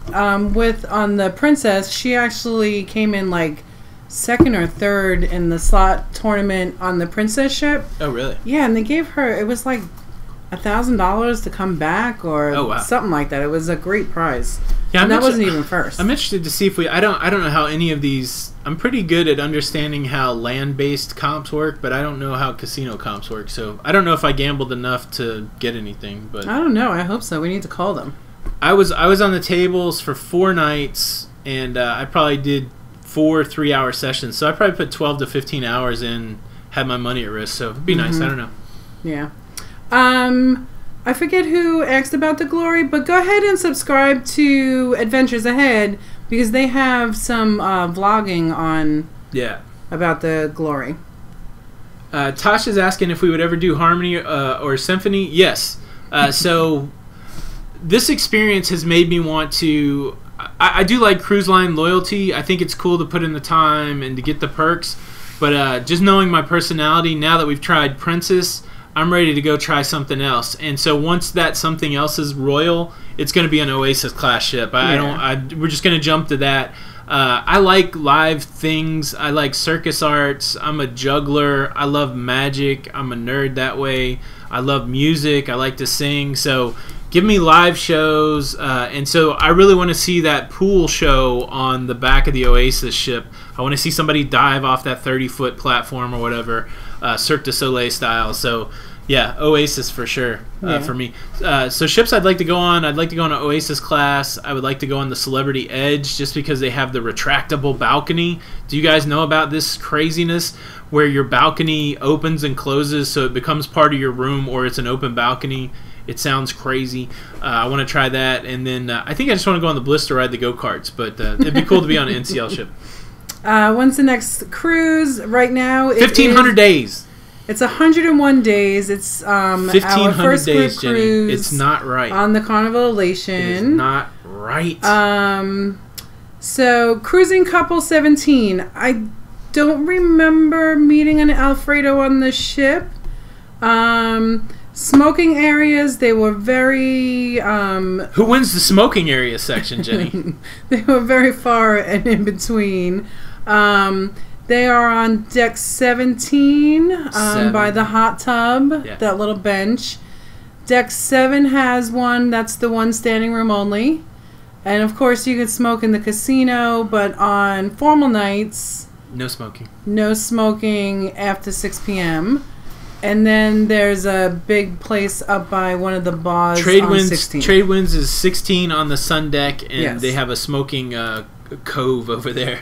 with on the Princess, she actually came in like 2nd or 3rd in the slot tournament on the Princess ship. Oh, really? Yeah, and they gave her, it was like $1,000 to come back or something like that. It was a great prize. Yeah, and that wasn't even first. I'm interested to see if I don't know how any of these. I'm pretty good at understanding how land-based comps work, but I don't know how casino comps work. So I don't know if I gambled enough to get anything. But I don't know. I hope so. We need to call them. I was on the tables for 4 nights, and I probably did 4 3-hour sessions. So I probably put 12 to 15 hours in, had my money at risk. So it'd be nice. I don't know. Yeah. I forget who asked about the Glory, but go ahead and subscribe to Adventures Ahead, because they have some vlogging on about the Glory. Tasha's asking if we would ever do harmony or symphony. Yes. So this experience has made me want to. I do like cruise line loyalty. I think it's cool to put in the time and to get the perks. But just knowing my personality, now that we've tried Princess, I'm ready to go try something else. And so once that something else is royal, it's going to be an Oasis class ship. We're just going to jump to that. I like live things. I like circus arts. I'm a juggler. I love magic. I'm a nerd that way. I love music. I like to sing. So give me live shows. And so I really want to see that pool show on the back of the Oasis ship. I want to see somebody dive off that 30-foot platform or whatever, Cirque du Soleil style. So yeah, Oasis for sure for me. So ships I'd like to go on. I'd like to go on an Oasis class. I would like to go on the Celebrity Edge just because they have the retractable balcony. Do you guys know about this craziness where your balcony opens and closes so it becomes part of your room, or it's an open balcony? It sounds crazy. I want to try that. And then I think I just want to go on the Blister ride, the go-karts. But it'd be cool to be on an NCL ship. When's the next cruise? Right now, 1,500 days. It's 101 days. It's our first days, group cruise. Jenny. It's not right. On the Carnival Elation. It is not right. So, Cruising Couple 17. I don't remember meeting an Alfredo on the ship. Smoking areas, they were very... Who wins the smoking area section, Jenny? They were very far and in between. They are on deck 17 by the hot tub, that little bench. Deck 7 has one. That's the one standing room only. And, of course, you can smoke in the casino, but on formal nights... No smoking. No smoking after 6 p.m., and then there's a big place up by one of the bars on 16. Trade Winds is 16 on the sun deck, and they have a smoking cove over there.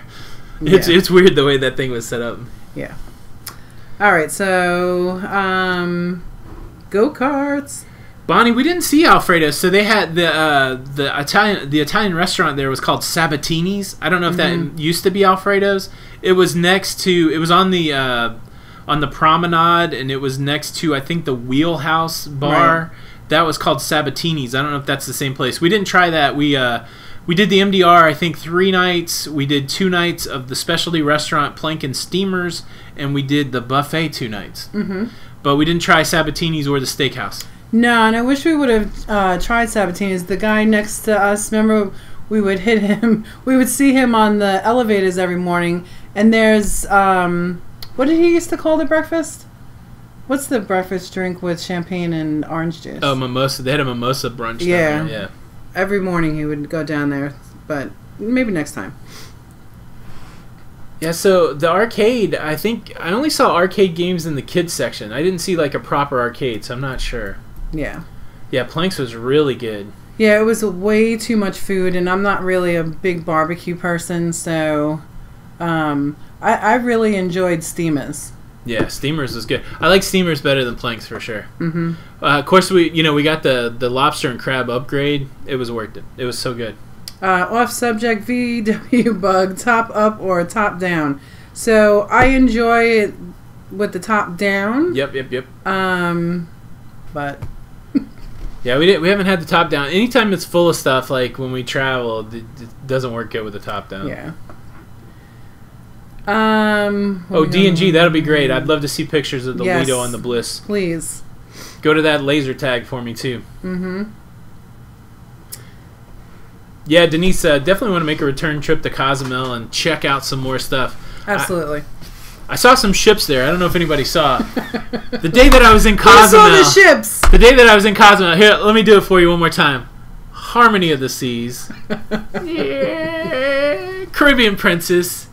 It's weird the way that thing was set up. Yeah. All right, so go-karts. Bonnie, we didn't see Alfredo, so they had the Italian restaurant there was called Sabatini's. I don't know if that used to be Alfredo's. It was next to. It was on the promenade, and it was next to, I think, the Wheelhouse bar. Right. That was called Sabatini's. I don't know if that's the same place. We didn't try that. We did the MDR, I think, 3 nights. We did 2 nights of the specialty restaurant Plank and Steamers, and we did the buffet 2 nights. Mm-hmm. But we didn't try Sabatini's or the steakhouse. No, and I wish we would have tried Sabatini's. The guy next to us, remember, we would hit him. We would see him on the elevators every morning, and there's... what did he used to call the breakfast? What's the breakfast drink with champagne and orange juice? Oh, mimosa. They had a mimosa brunch. Yeah. Every morning he would go down there, but maybe next time. Yeah, so the arcade, I think I only saw arcade games in the kids section. I didn't see like a proper arcade, so I'm not sure. Yeah. Yeah, Planks was really good. Yeah, it was way too much food, and I'm not really a big barbecue person, so... I really enjoyed Steamers. Yeah, Steamers was good. I like Steamers better than Planks for sure. Mm-hmm. Of course, we got the lobster and crab upgrade. It was worth it. It was so good. Off subject, VW bug, top up or top down. So I enjoy it with the top down. Yep. But yeah, we haven't had the top down. Anytime it's full of stuff, like when we travel, it doesn't work good with the top down. Yeah. D&G, that'll be great. I'd love to see pictures of the Lido and the Bliss. Please. Go to that laser tag for me, too. Mm-hmm. Yeah, Denise, definitely want to make a return trip to Cozumel and check out some more stuff. Absolutely. I saw some ships there. I don't know if anybody saw it. The day that I was in Cozumel. I saw the ships. The day that I was in Cozumel. Here, let me do it for you one more time. Harmony of the Seas. Yeah. Caribbean Princess.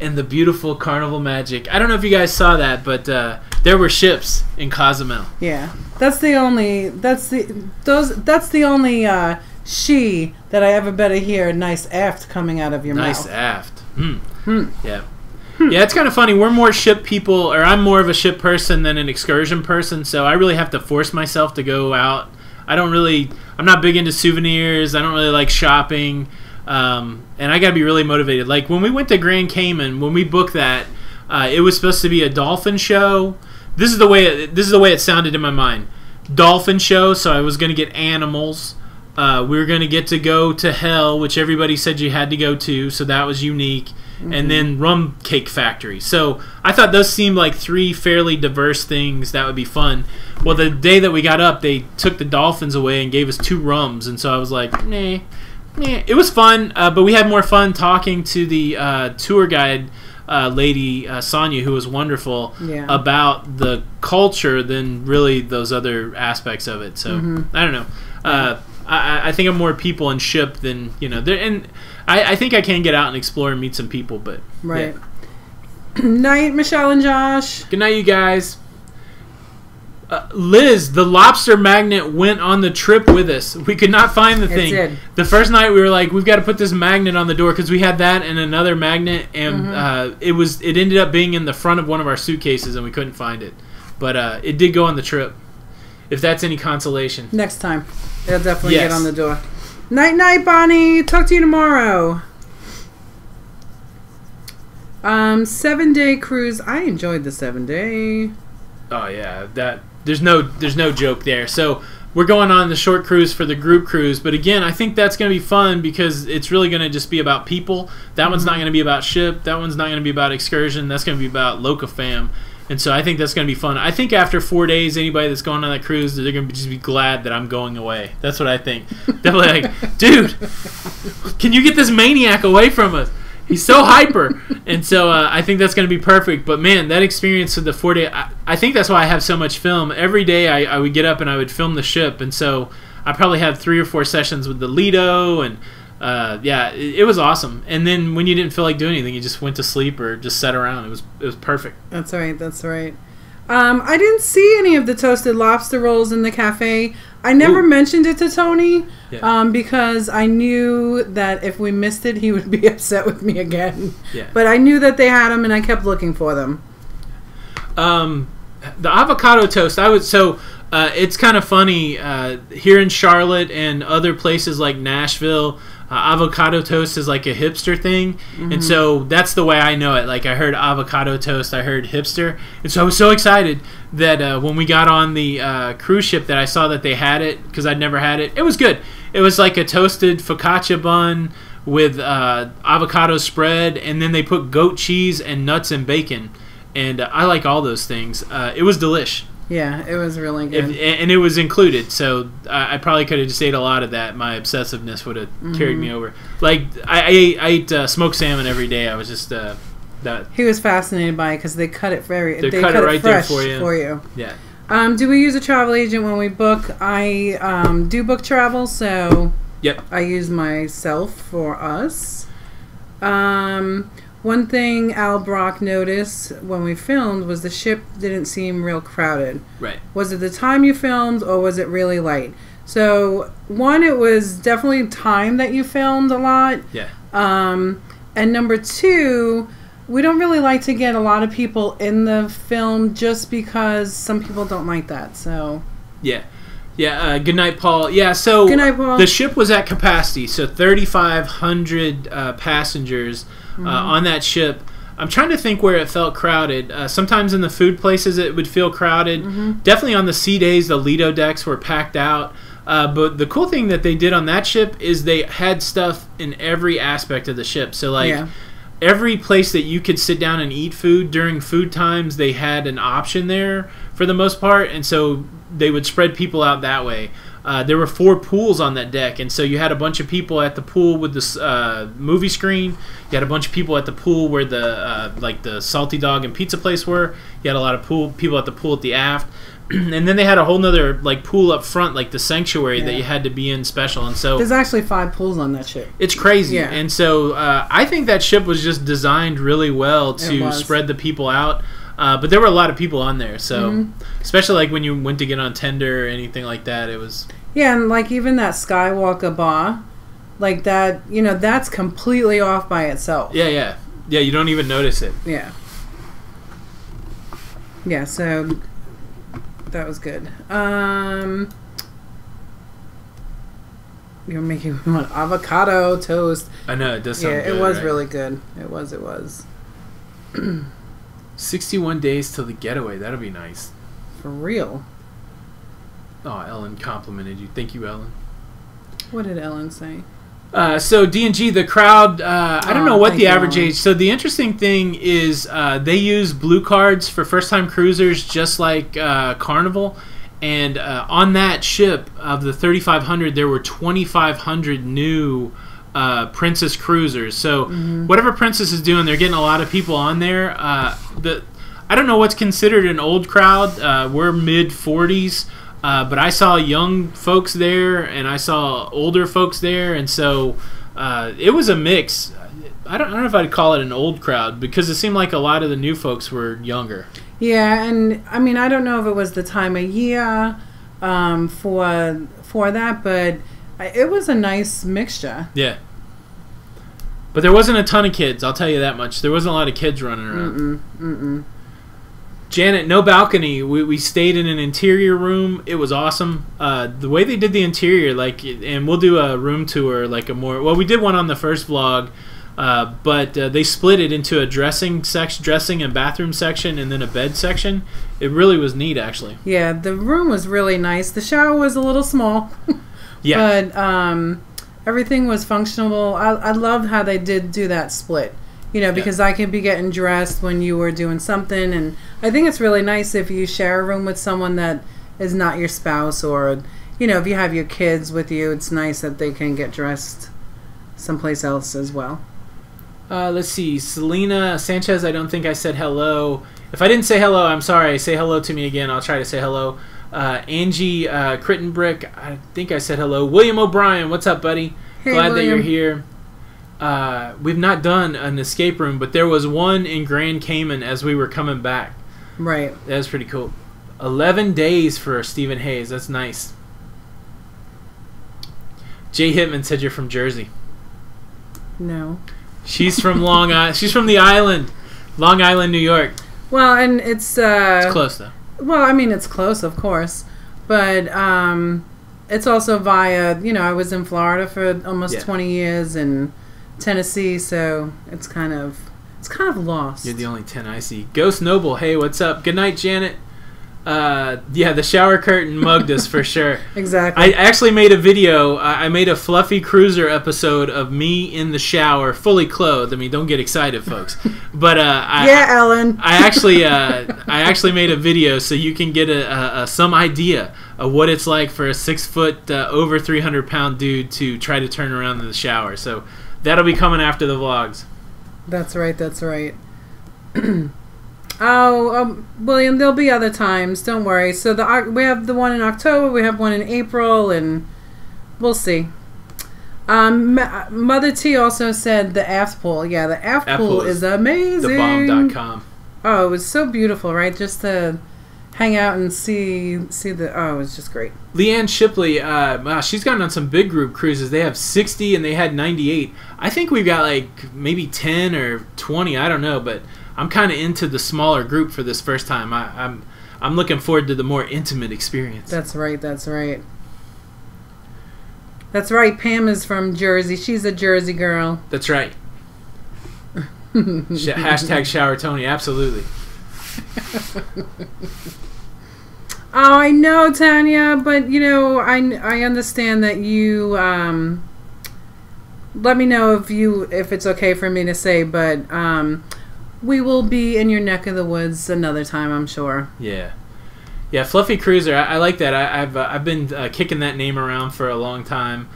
And the beautiful Carnival Magic. I don't know if you guys saw that, but there were ships in Cozumel. Yeah, that's the only she that I ever better hear nice aft coming out of your mouth. Nice aft. Yeah. Yeah, it's kind of funny. We're more ship people, or I'm more of a ship person than an excursion person, so I really have to force myself to go out. I'm not big into souvenirs. I don't really like shopping. And I gotta be really motivated. Like when we went to Grand Cayman, when we booked that, it was supposed to be a dolphin show. This is the way it sounded in my mind. Dolphin show. So I was gonna get animals. We were gonna get to go to hell, which everybody said you had to go to. So that was unique. Mm-hmm. And then rum cake factory. So I thought those seemed like 3 fairly diverse things that would be fun. Well, the day that we got up, they took the dolphins away and gave us 2 rums, and so I was like, nah. Yeah, it was fun, but we had more fun talking to the tour guide lady, Sonia, who was wonderful, about the culture than really those other aspects of it. So, I don't know. I think I'm more people and ship than, and I think I can get out and explore and meet some people, but... Right. Yeah. Night, Michelle and Josh. Good night, you guys. Liz, the lobster magnet went on the trip with us. We could not find the thing. It did. The first night we were like, we've got to put this magnet on the door because we had that and another magnet, and it ended up being in the front of one of our suitcases and we couldn't find it. But it did go on the trip, if that's any consolation. Next time. It'll definitely get on the door. Night, Bonnie. Talk to you tomorrow. 7-day cruise. I enjoyed the 7-day. Oh yeah, there's no joke there. So we're going on the short cruise for the group cruise, but again, I think that's going to be fun because it's really going to just be about people. That one's not going to be about ship. That one's not going to be about excursion. That's going to be about Loca fam. And so I think that's going to be fun. I think after 4 days, anybody that's going on that cruise, they're going to just be glad that I'm going away. That's what I think. Definitely like, dude, can you get this maniac away from us? He's so hyper. And so I think that's going to be perfect. But, man, that experience of the 4 day, I think that's why I have so much film. Every day I would get up and I would film the ship. And so I probably have 3 or 4 sessions with the Lido. And, yeah, it was awesome. And then when you didn't feel like doing anything, you just went to sleep or just sat around. It was perfect. That's right. That's right. I didn't see any of the toasted lobster rolls in the cafe. I never mentioned it to Tony because I knew that if we missed it, he would be upset with me again. Yeah. But I knew that they had them, and I kept looking for them. The avocado toast, it's kind of funny here in Charlotte and other places like Nashville. Avocado toast is like a hipster thing, and so that's the way I know it. Like I heard avocado toast, I heard hipster, and so I was so excited that when we got on the cruise ship that I saw that they had it because I'd never had it. It was good. It was like a toasted focaccia bun with avocado spread, and then they put goat cheese and nuts and bacon, and I like all those things. It was delish. Yeah, it was really good. And it was included, so I probably could have just ate a lot of that. My obsessiveness would have carried me over. Like, I ate smoked salmon every day. I was just... He was fascinated by it because they cut it They cut it right fresh there for you. Yeah. Do we use a travel agent when we book? I do book travel, so yep. I use myself for us. One thing Al Brock noticed when we filmed was the ship didn't seem real crowded. Right. Was it the time you filmed or was it really light? So, one, it was definitely time that you filmed a lot. Yeah. And number two, we don't really like to get a lot of people in the film just because some people don't like that. So. Yeah. Yeah, good night, Paul. Yeah, so good night, Paul. The ship was at capacity, so 3,500 passengers on that ship. I'm trying to think where it felt crowded. Sometimes in the food places it would feel crowded. Definitely on the sea days, the Lido decks were packed out. But the cool thing that they did on that ship is they had stuff in every aspect of the ship. So, like, every place that you could sit down and eat food during food times, they had an option there for the most part. And so they would spread people out that way. There were 4 pools on that deck, and so you had a bunch of people at the pool with the movie screen. You had a bunch of people at the pool where the like the salty dog and pizza place were. You had a lot of people at the pool at the aft, and then they had a whole nother like pool up front, like the sanctuary that you had to be in special. And so there's actually 5 pools on that ship. It's crazy, and so I think that ship was just designed really well to spread the people out. But there were a lot of people on there, so especially like when you went to get on tender or anything like that, it was... Yeah, and like even that Skywalker bar, like that, you know, that's completely off by itself. Yeah, you don't even notice it. Yeah. Yeah, so that was good. You're making me want avocado toast. I know, it does sound good. Yeah, it was right? really good. It was. 61 days till the getaway. That'll be nice. For real. Oh, Ellen complimented you. Thank you, Ellen. What did Ellen say? So D&G, the crowd, I don't know what the average age. So the interesting thing is they use blue cards for first-time cruisers just like Carnival. And on that ship, of the 3,500, there were 2,500 new Princess cruisers. So whatever Princess is doing, they're getting a lot of people on there. I don't know what's considered an old crowd. We're mid-40s. But I saw young folks there, and I saw older folks there, and so it was a mix. I don't know if I'd call it an old crowd, because it seemed like a lot of the new folks were younger. Yeah, and I mean, I don't know if it was the time of year for that, but it was a nice mixture. Yeah. But there wasn't a ton of kids, I'll tell you that much. There wasn't a lot of kids running around. Janet, no balcony. We stayed in an interior room. It was awesome. The way they did the interior, like, and we'll do a room tour, like a more. Well, we did one on the first vlog, but they split it into a dressing and bathroom section, and then a bed section. It really was neat, actually. Yeah, the room was really nice. The shower was a little small. Yeah, but everything was functional. I loved how they did do that split. You know, because I could be getting dressed when you were doing something, and I think it's really nice if you share a room with someone that is not your spouse, or, you know, if you have your kids with you, it's nice that they can get dressed someplace else as well. Let's see. Selena Sanchez, I don't think I said hello. If I didn't say hello, I'm sorry. Say hello to me again. I'll try to say hello. Angie Crittenbrick, I think I said hello. William O'Brien, what's up, buddy? Hey, Glad William. that you're here. We've not done an escape room, but there was one in Grand Cayman as we were coming back. Right. That was pretty cool. 11 days for Stephen Hayes. That's nice. Jay Hitman said you're from Jersey. No. She's from Long Island. She's from the island. Long Island, New York. Well, and it's close, though. Well, I mean, it's close, of course. But it's also via, you know, I was in Florida for almost 20 years and Tennessee, so it's kind of lost. You're the only 10 I see. Ghost Noble, hey, what's up? Good night, Janet. Yeah, the shower curtain mugged us for sure. Exactly. I actually made a video. I made a Fluffy Cruiser episode of me in the shower, fully clothed. I mean, don't get excited, folks. But Ellen. I actually made a video so you can get some idea of what it's like for a 6 foot, over 300-pound dude to try to turn around in the shower. So that'll be coming after the vlogs. That's right. That's right. William, there'll be other times. Don't worry. So we have the one in October, we have one in April, and we'll see. Mother T also said the aft pool. Yeah, the aft pool is amazing. Thebomb.com. Oh, it was so beautiful, right? Just to hang out and see the. Oh, it was just great. Leanne Shipley, wow, she's gotten on some big group cruises. They have 60 and they had 98. I think we've got like maybe 10 or 20. I don't know, but I'm kind of into the smaller group for this first time. I'm looking forward to the more intimate experience. That's right. That's right. That's right. Pam is from Jersey. She's a Jersey girl. That's right. Hashtag shower Tony. Absolutely. Oh, I know, Tanya, but you know, I understand that you. Let me know if it's okay for me to say, but we will be in your neck of the woods another time, I'm sure. Yeah, Fluffy Cruiser. I like that. I've been kicking that name around for a long time.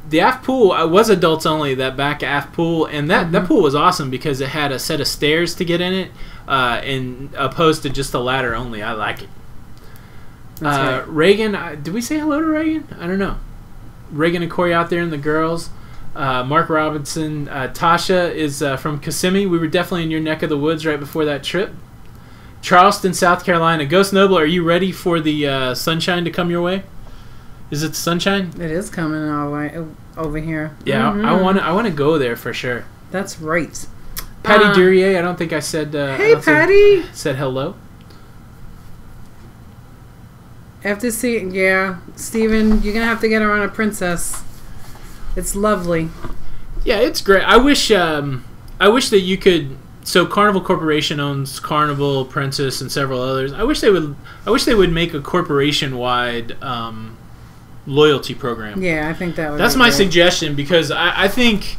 The aft pool was adults only. That back aft pool, and that pool was awesome because it had a set of stairs to get in it, and opposed to just a ladder only. I like it. Right. Reagan, did we say hello to Reagan? I don't know. Reagan and Corey out there and the girls. Mark Robinson. Tasha is from Kissimmee. We were definitely in your neck of the woods right before that trip. Charleston, South Carolina. Ghost Noble, are you ready for the sunshine to come your way? Is it sunshine? It is coming our way over here. Yeah, I want to go there for sure. That's right. Patty Durier, I don't think I said. Hey, Patty. Said hello. After seeing, yeah, Steven, you're gonna have to get her on a princess. It's lovely. Yeah, it's great. I wish that you could. So Carnival Corporation owns Carnival, Princess, and several others. I wish they would make a corporation-wide loyalty program. Yeah, I think that would. That's my suggestion because I think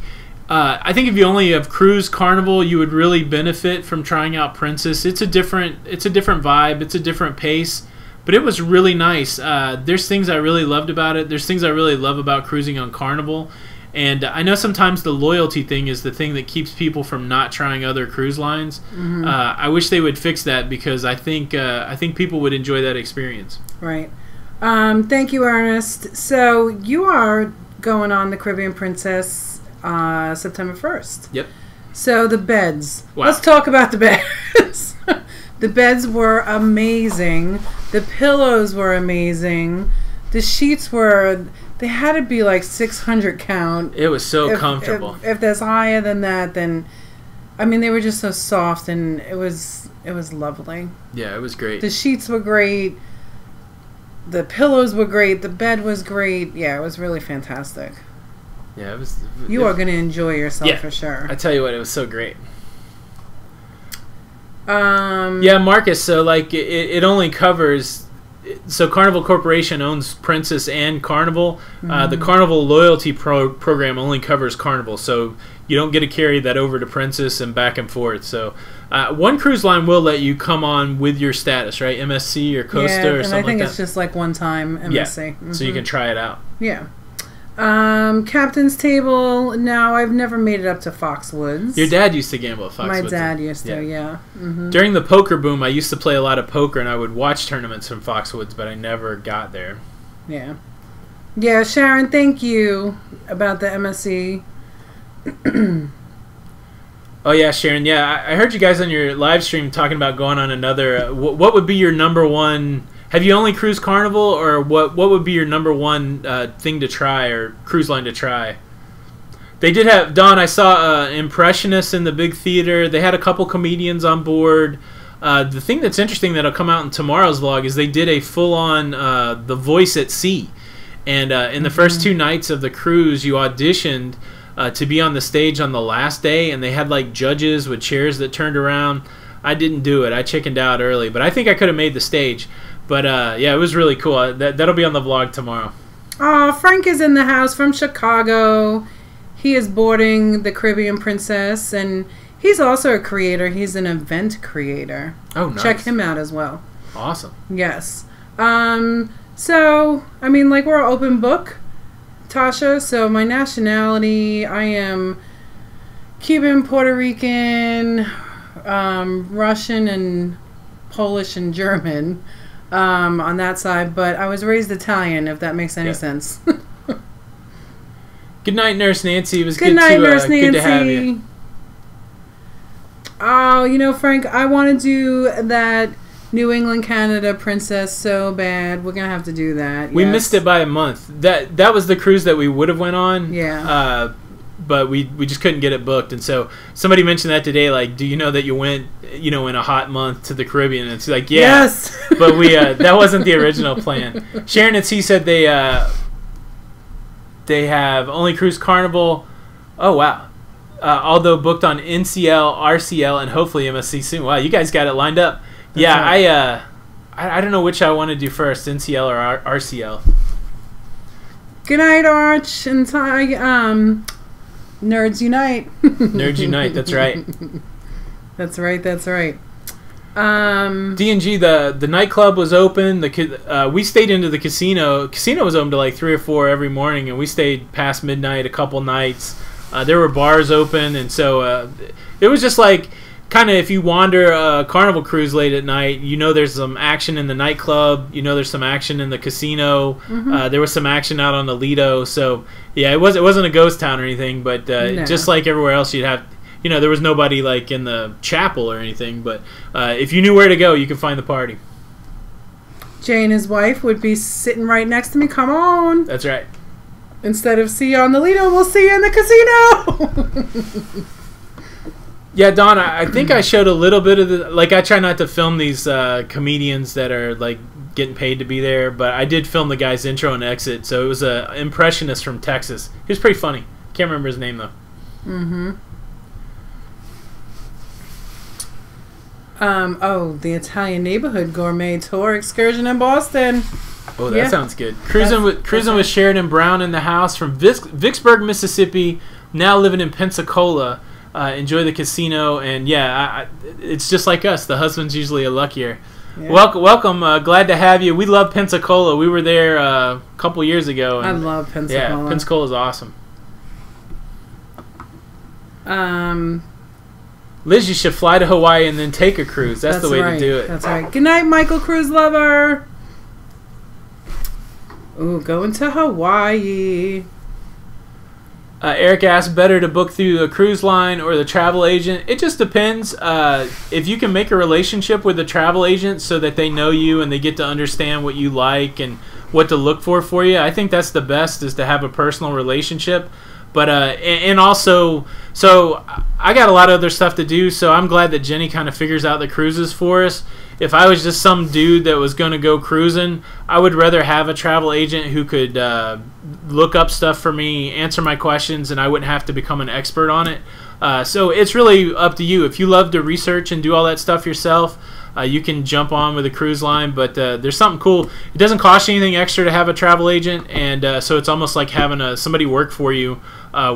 if you only have cruise Carnival, you would really benefit from trying out Princess. It's a different vibe. It's a different pace. But it was really nice. There's things I really loved about it. There's things I really love about cruising on Carnival. And I know sometimes the loyalty thing is the thing that keeps people from not trying other cruise lines. Mm-hmm. I wish they would fix that because I think people would enjoy that experience. Right. Thank you, Ernest. So you are going on the Caribbean Princess September 1st. Yep. So the beds. Wow. Let's talk about the beds. The beds were amazing. The pillows were amazing. The sheets were... They had to be like 600 count. It was so comfortable. If there's higher than that, then... I mean, they were just so soft, and it was lovely. Yeah, it was great. The sheets were great. The pillows were great. The bed was great. Yeah, it was really fantastic. Yeah, it was... You are going to enjoy yourself for sure. I tell you what, it was so great. Yeah, Marcus, so like it only covers so Carnival Corporation owns Princess and Carnival. The Carnival loyalty program only covers Carnival, so you don't get to carry that over to Princess and back and forth. So one cruise line will let you come on with your status, right? MSC or Costa or something like that. and I think it's just like one time MSC. Yeah, so you can try it out. Yeah. Captain's Table. No, I've never made it up to Foxwoods. Your dad used to gamble at Foxwoods. My dad used to, yeah. During the poker boom, I used to play a lot of poker, and I would watch tournaments from Foxwoods, but I never got there. Yeah. Yeah, Sharon, thank you about the MSC. Oh, yeah, Sharon. Yeah, I heard you guys on your live stream talking about going on another. What would be your number one? Have you only cruised Carnival, or what would be your number one thing to try or cruise line to try? They did have, Don, I saw Impressionists in the big theater. They had a couple comedians on board. The thing that's interesting that'll come out in tomorrow's vlog is they did a full-on The Voice at Sea. And in the first 2 nights of the cruise, you auditioned to be on the stage on the last day, and they had like judges with chairs that turned around. I didn't do it. I chickened out early, but I think I could have made the stage. But yeah, it was really cool. That'll be on the vlog tomorrow. Oh, Frank is in the house from Chicago. He is boarding the Caribbean Princess, and he's also a creator. He's an event creator. Oh, nice. Check him out as well. Awesome. Yes. So, I mean, like, we're an open book, Tasha. So my nationality, I am Cuban, Puerto Rican, Russian, and Polish and German on that side. But I was raised Italian, if that makes any sense. Good night, Nurse Nancy. It was good night, Nurse Nancy. Good to have you. Oh, you know, Frank, I want to do that New England, Canada Princess so bad. We're gonna have to do that. We missed it by a month. That was the cruise that we would have went on. Yeah. But we just couldn't get it booked, and so somebody mentioned that today. Like, do you know that you went, in a hot month to the Caribbean? And it's like, yeah. Yes. But we that wasn't the original plan. Sharon and C said they have only cruised Carnival. Oh wow. Although booked on NCL, RCL, and hopefully MSC soon. Wow, you guys got it lined up. That's right. I don't know which I want to do first, NCL or RCL. Good night, Arch, and Nerds Unite. Nerds Unite, that's right. That's right. D&G, the nightclub was open. We stayed into the casino. Casino was open to like 3 or 4 every morning, and we stayed past midnight a couple nights. There were bars open, and so it was just like, kind of, if you wander a Carnival cruise late at night, there's some action in the nightclub. There's some action in the casino. There was some action out on the Lido. So yeah, it wasn't a ghost town or anything, but no. Just like everywhere else, you'd have, there was nobody like in the chapel or anything. But if you knew where to go, you could find the party. Jay and his wife would be sitting right next to me. Come on. That's right. Instead of see you on the Lido, we'll see you in the casino. Yeah, Don, I think I showed a little bit of the... Like, I try not to film these comedians that are, like, getting paid to be there, but I did film the guy's intro and exit, so it was an impressionist from Texas. He was pretty funny. Can't remember his name, though. The Italian Neighborhood Gourmet Tour Excursion in Boston. Oh, that sounds good. Cruising with Sheridan Brown in the house from Vicksburg, Mississippi, now living in Pensacola. Enjoy the casino, and it's just like us. The husband's usually a luckier. Yeah. Welcome. Glad to have you. We love Pensacola. We were there a couple years ago. And, I love Pensacola. Yeah, Pensacola's awesome. Liz, you should fly to Hawaii and then take a cruise. That's the way to do it. That's right. Good night, Michael Cruise Lover. Ooh, going to Hawaii. Eric asked, better to book through a cruise line or the travel agent? It just depends. If you can make a relationship with the travel agent so that they know you and they get to understand what you like and what to look for you, I think that's the best, is to have a personal relationship. But and also, so I got a lot of other stuff to do, so I'm glad that Jenny kind of figures out the cruises for us. If I was just some dude that was going to go cruising, I would rather have a travel agent who could look up stuff for me, answer my questions, and I wouldn't have to become an expert on it. So it's really up to you. If you love to research and do all that stuff yourself, you can jump on with a cruise line. But there's something cool. It doesn't cost you anything extra to have a travel agent, and so it's almost like having somebody work for you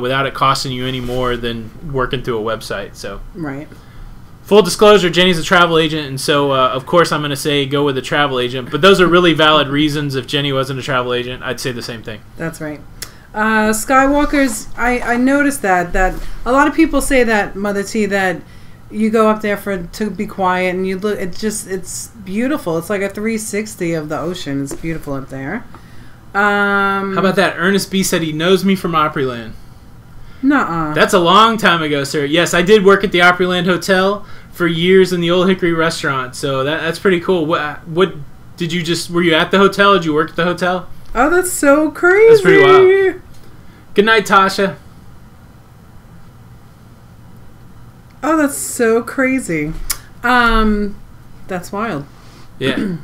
without it costing you any more than working through a website. So right. Full disclosure, Jenny's a travel agent, and so of course I'm going to say go with a travel agent. But those are really valid reasons. If Jenny wasn't a travel agent, I'd say the same thing. That's right. Skywalkers, I noticed that a lot of people say that, Mother T, that you go up there to be quiet and you look. It's beautiful. It's like a 360 of the ocean. It's beautiful up there. How about that? Ernest B said he knows me from Opryland. Nuh-uh. That's a long time ago, sir. Yes, I did work at the Opryland Hotel for years in the Old Hickory restaurant. So that's pretty cool. What did you were you at the hotel? Did you work at the hotel? Oh, that's so crazy. That's pretty wild. Good night, Tasha. Oh, that's so crazy. That's wild. Yeah.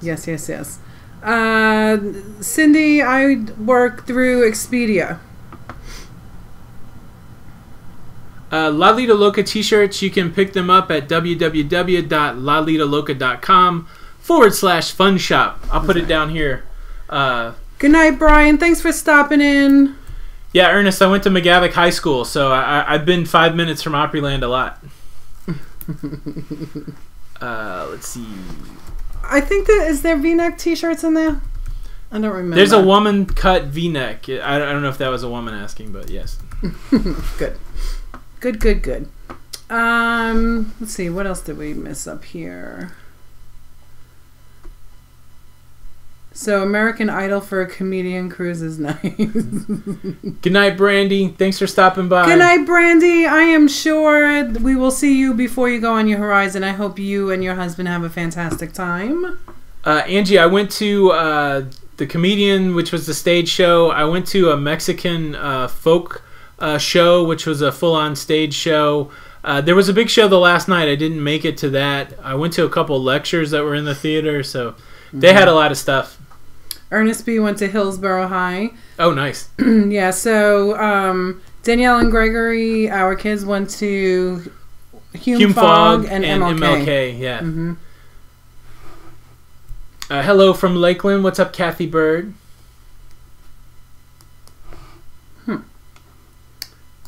Yes. Cindy, I work through Expedia. La Lido Loca t-shirts, you can pick them up at www.lalidoloca.com/fun shop. I'll put it down here. Good night, Brian. Thanks for stopping in. Yeah, Ernest, I went to McGavick High School, so I've been 5 minutes from Opryland a lot. Let's see. I think is there V-neck t-shirts in there? I don't remember. There's a woman cut V-neck. I don't know if that was a woman asking, but yes. Good. Let's see. What else did we miss up here? So, American Idol for a comedian cruise is nice. Good night, Brandy. Thanks for stopping by. Good night, Brandy. I am sure we will see you before you go on your horizon. I hope you and your husband have a fantastic time. Angie, I went to the Comedian, which was the stage show. I went to a Mexican folk show, which was a full-on stage show. There was a big show the last night. I didn't make it to that. I went to a couple lectures that were in the theater, so they had a lot of stuff. Ernest B. went to Hillsborough High. Oh, nice. Yeah, so Danielle and Gregory, our kids, went to Hume Fogg and MLK. Yeah. Mm-hmm. Hello from Lakeland. What's up, Kathy Bird?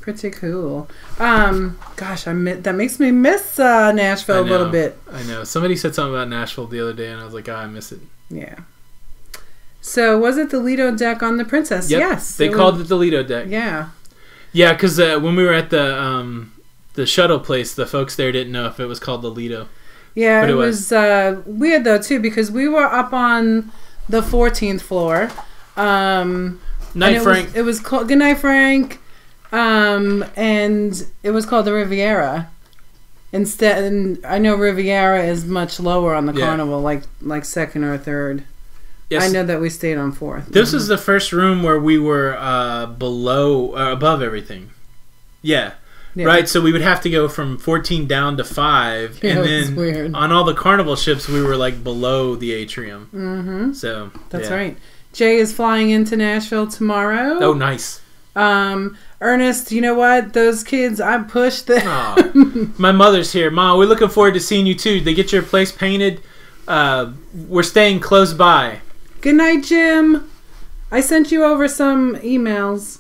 Pretty cool. Gosh, that makes me miss Nashville a little bit. I know. Somebody said something about Nashville the other day, and I was like, I miss it. Yeah. So, was it the Lido deck on the Princess? Yep. Yes. They called it the Lido deck. Yeah. Yeah, because when we were at the shuttle place, the folks there didn't know if it was called the Lido. Yeah, it was weird, though, too, because we were up on the 14th floor. Night Frank. It was called Good Night Frank. And it was called the Riviera. Instead, and I know Riviera is much lower on the Carnival, like second or third. Yes. I know that we stayed on fourth. This is the first room where we were above everything. Yeah. Right, so we would have to go from 14 down to 5, and then weird. On all the Carnival ships, we were like below the atrium. Mm-hmm. So that's right. Jay is flying into Nashville tomorrow. Oh, nice. Ernest, you know what? Those kids, I pushed them. My mother's here. Mom, we're looking forward to seeing you too. They get your place painted. We're staying close by. Good night, Jim. I sent you over some emails.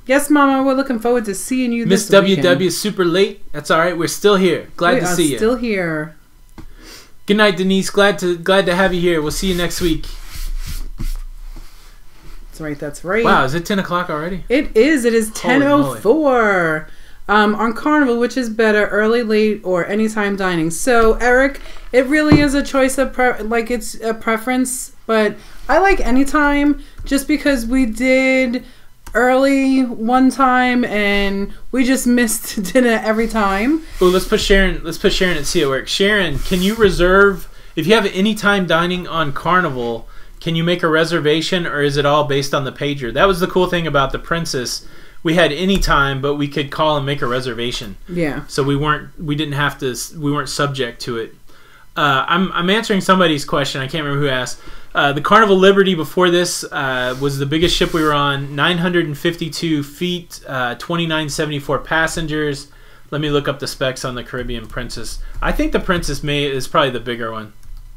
Yes, Mama, we're looking forward to seeing you this weekend. Miss WW is super late. That's all right. We're still here. Glad to see you. Still here. Good night, Denise. Glad to have you here. We'll see you next week. That's right. Wow, is it 10 o'clock already? It is 10:04 on Carnival, which is better, early, late, or anytime dining. So, Eric, it really is a choice of it's a preference, but I like anytime just because we did early one time and we just missed dinner every time. Oh, let's put Sharon and see it work. Sharon, can you reserve if you have anytime dining on Carnival? Can you make a reservation, or is it all based on the pager? That was the cool thing about the Princess. We had any time, but we could call and make a reservation. Yeah. So we weren't subject to it. I'm answering somebody's question. I can't remember who asked. The Carnival Liberty before this was the biggest ship we were on, 952 feet, 2974 passengers. Let me look up the specs on the Caribbean Princess. I think the Princess is probably the bigger one.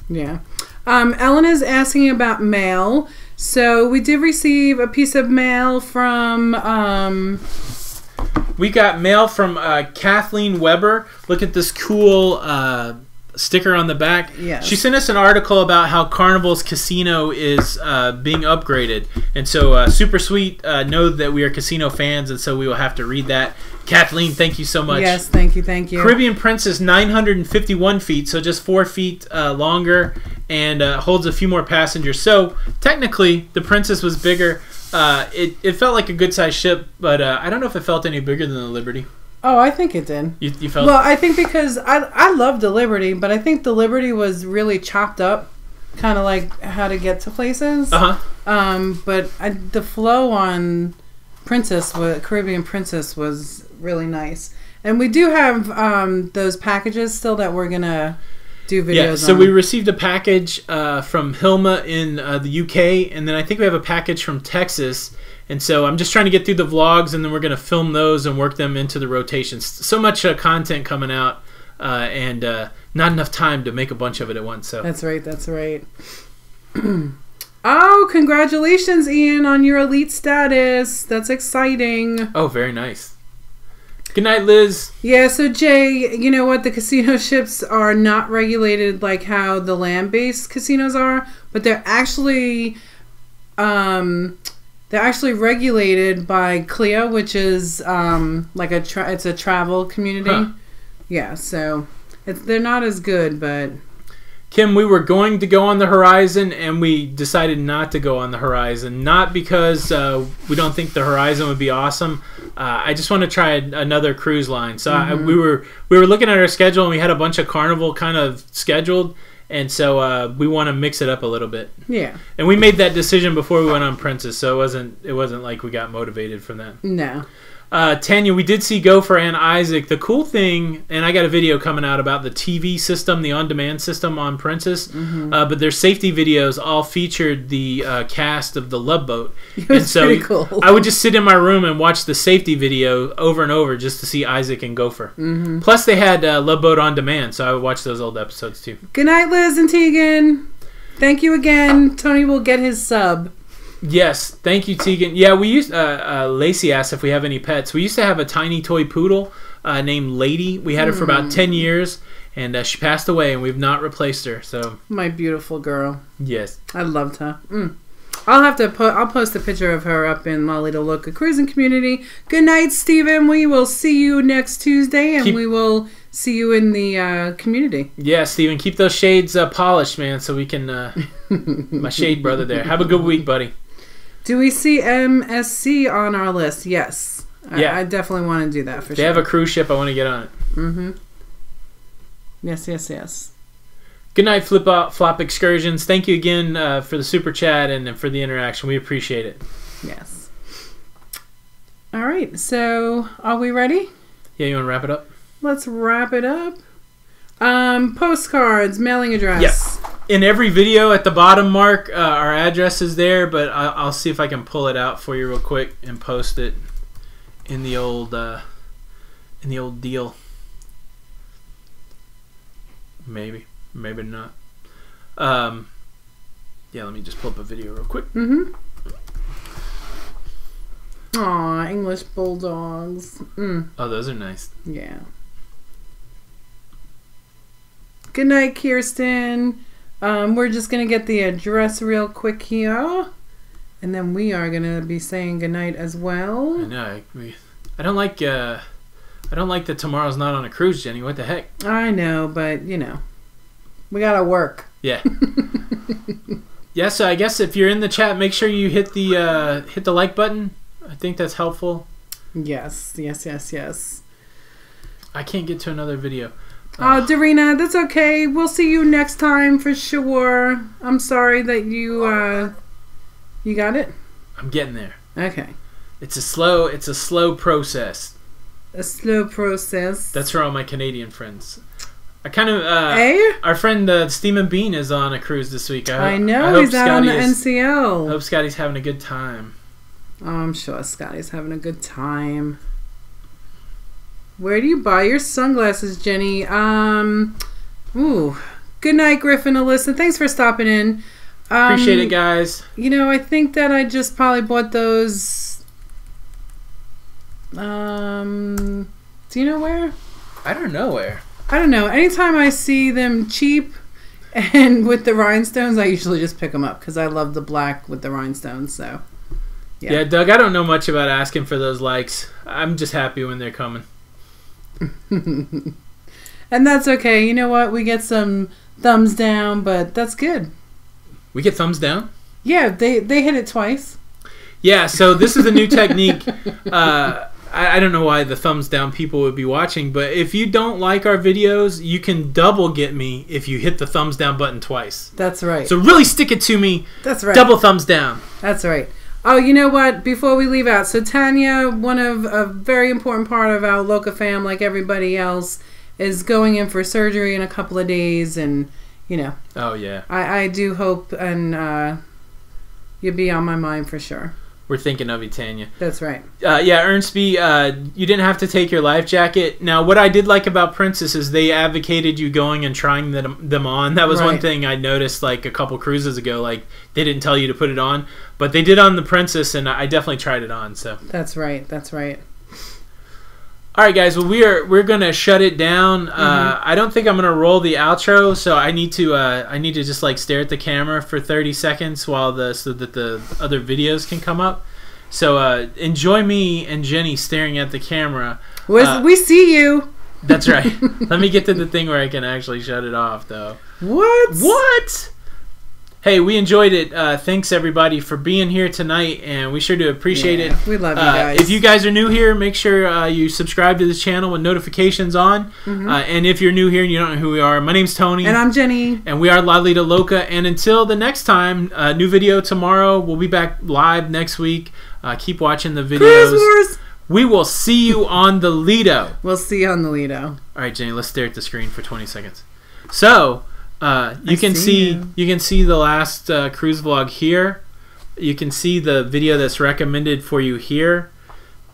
Yeah. Ellen is asking about mail. So we did receive a piece of mail from... We got mail from Kathleen Weber. Look at this cool sticker on the back. Yes. She sent us an article about how Carnival's casino is being upgraded. And so super sweet. Know that we are casino fans, and so we will have to read that. Kathleen, thank you so much. Yes, thank you, thank you. Caribbean Princess, 951 feet, so just 4 feet longer, and holds a few more passengers. So technically, the Princess was bigger. It felt like a good-sized ship, but I don't know if it felt any bigger than the Liberty. Oh, I think it did. You felt? Well, I think because I love the Liberty, but I think the Liberty was really chopped up, kind of like how to get to places. Uh-huh. But the flow on Caribbean Princess was really nice. And we do have those packages still that we're going to do videos on. Yeah, so we received a package from Hilma in the UK, and then I think we have a package from Texas. And so I'm just trying to get through the vlogs, and then we're going to film those and work them into the rotations. So much content coming out, and not enough time to make a bunch of it at once. So That's right, that's right. Oh, congratulations, Ian, on your elite status. That's exciting. Oh, very nice. Good night, Liz. Yeah, so Jay, you know what? The casino ships are not regulated like how the land-based casinos are, but they're actually regulated by CLIA, which is like it's a travel community. Huh. Yeah, so they're not as good, but... Kim, we were going to go on the Horizon, and we decided not to go on the Horizon. Not because we don't think the Horizon would be awesome. I just want to try another cruise line. So we were looking at our schedule, and we had a bunch of Carnival kind of scheduled, and so we want to mix it up a little bit. Yeah. And we made that decision before we went on Princess, so it wasn't like we got motivated from that. No. Tanya, we did see Gopher and Isaac. The cool thing, and I got a video coming out about the TV system, the on-demand system on Princess, but their safety videos all featured the cast of the Love Boat. It was pretty cool. I would just sit in my room and watch the safety video over and over just to see Isaac and Gopher. Plus, they had Love Boat on demand, so I would watch those old episodes too. Good night, Liz and Tegan. Thank you again. Tony will get his sub. Yes, thank you, Tegan. Yeah, we used. Lacey asked if we have any pets. We used to have a tiny toy poodle named Lady. We had her for about 10 years, and she passed away, and we've not replaced her. So my beautiful girl. Yes, I loved her. I'll post a picture of her up in my Lido Loca cruising community. Good night, Stephen. We will see you next Tuesday, and we will see you in the community. Yeah, Stephen, keep those shades polished, man, so we can. My shade brother there. Have a good week, buddy. Do we see MSC on our list? Yes. Yeah. I definitely want to do that for sure. They have a cruise ship. I want to get on it. Yes. Good night, Flop Excursions. Thank you again for the super chat and for the interaction. We appreciate it. Yes. All right. So, are we ready? Yeah, you want to wrap it up? Let's wrap it up. Postcards, mailing address. Yes. In every video at the bottom, Mark, our address is there, but I'll see if I can pull it out for you real quick and post it in the old deal. Maybe not. Yeah, let me just pull up a video real quick. Aw, English bulldogs. Oh, those are nice. Yeah. Good night, Kirsten. We're just going to get the address real quick here. And then we are going to be saying goodnight as well. I know. I don't like that tomorrow's not on a cruise, Jenny. What the heck? I know, but, you know. We got to work. Yeah. Yeah, so I guess if you're in the chat, make sure you hit the like button. I think that's helpful. Yes. I can't get to another video. Oh, Darina, that's okay. We'll see you next time for sure. I'm sorry that you got it? I'm getting there. Okay. It's a slow process. A slow process. That's for all my Canadian friends. I kind of our friend Steam and Bean is on a cruise this week. I know he's out on the NCL. I hope Scotty's having a good time. Oh, I'm sure Scotty's having a good time. Where do you buy your sunglasses, Jenny? Ooh. Good night, Griffin, Alyssa. Thanks for stopping in. Appreciate it, guys. You know, I think that I just probably bought those. Do you know where? I don't know where. I don't know. Anytime I see them cheap and with the rhinestones, I usually just pick them up because I love the black with the rhinestones. So, yeah, Doug, I don't know much about asking for those likes. I'm just happy when they're coming. And that's okay. You know what? We get some thumbs down, but that's good. We get thumbs down? Yeah, they hit it twice. Yeah, so this is a new technique. I don't know why the thumbs down people would be watching, but if you don't like our videos, you can double get me if you hit the thumbs down button twice. That's right. So really stick it to me. That's right. Double thumbs down. That's right. Oh, you know what? Before we leave out, so Tanya, one of a very important part of our Loca fam, like everybody else, is going in for surgery in a couple of days, and you know. Oh yeah. I do hope, and you'll be on my mind for sure. We're thinking of you, Tanya. That's right. Yeah, Ernstby, you didn't have to take your life jacket. Now, what I did like about Princess is they advocated you going and trying them on. That was one thing I noticed like a couple cruises ago. Like, they didn't tell you to put it on, but they did on the Princess, and I definitely tried it on. So that's right. That's right. All right, guys. Well, we're gonna shut it down. I don't think I'm gonna roll the outro, so I need to just like stare at the camera for 30 seconds so that the other videos can come up. So enjoy me and Jenny staring at the camera. We see you. That's right. Let me get to the thing where I can actually shut it off, though. What? Hey, we enjoyed it. Thanks, everybody, for being here tonight, and we sure do appreciate it. We love you guys. If you guys are new here, make sure you subscribe to this channel with notifications on. And if you're new here and you don't know who we are, my name's Tony. And I'm Jenny. And we are Lido Loca. And until the next time, new video tomorrow. We'll be back live next week. Keep watching the videos. Cruise Wars. We will see you on the Lido. We'll see you on the Lido. All right, Jenny, let's stare at the screen for 20 seconds. So... you can see the last cruise vlog here. You can see the video that's recommended for you here.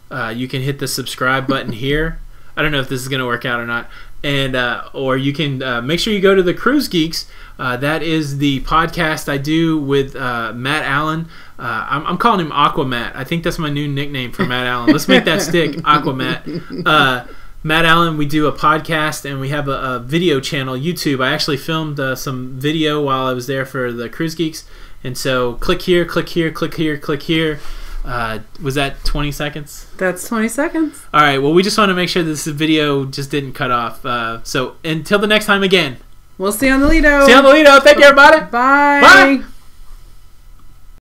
You can hit the subscribe button here. I don't know if this is going to work out or not. And or you can make sure you go to the Cruise Geeks. That is the podcast I do with Matt Allen. I'm calling him Aquamat. I think that's my new nickname for Matt Allen. Let's make that stick, Aquamat. Matt Allen, we do a podcast, and we have a video channel, YouTube. I actually filmed some video while I was there for the Cruise Geeks. And so click here, click here, click here, click here. Was that 20 seconds? That's 20 seconds. All right. Well, we just want to make sure this video just didn't cut off. So until the next time again. We'll see you on the Lido. See you on the Lido. Thank you, everybody. Bye. Bye.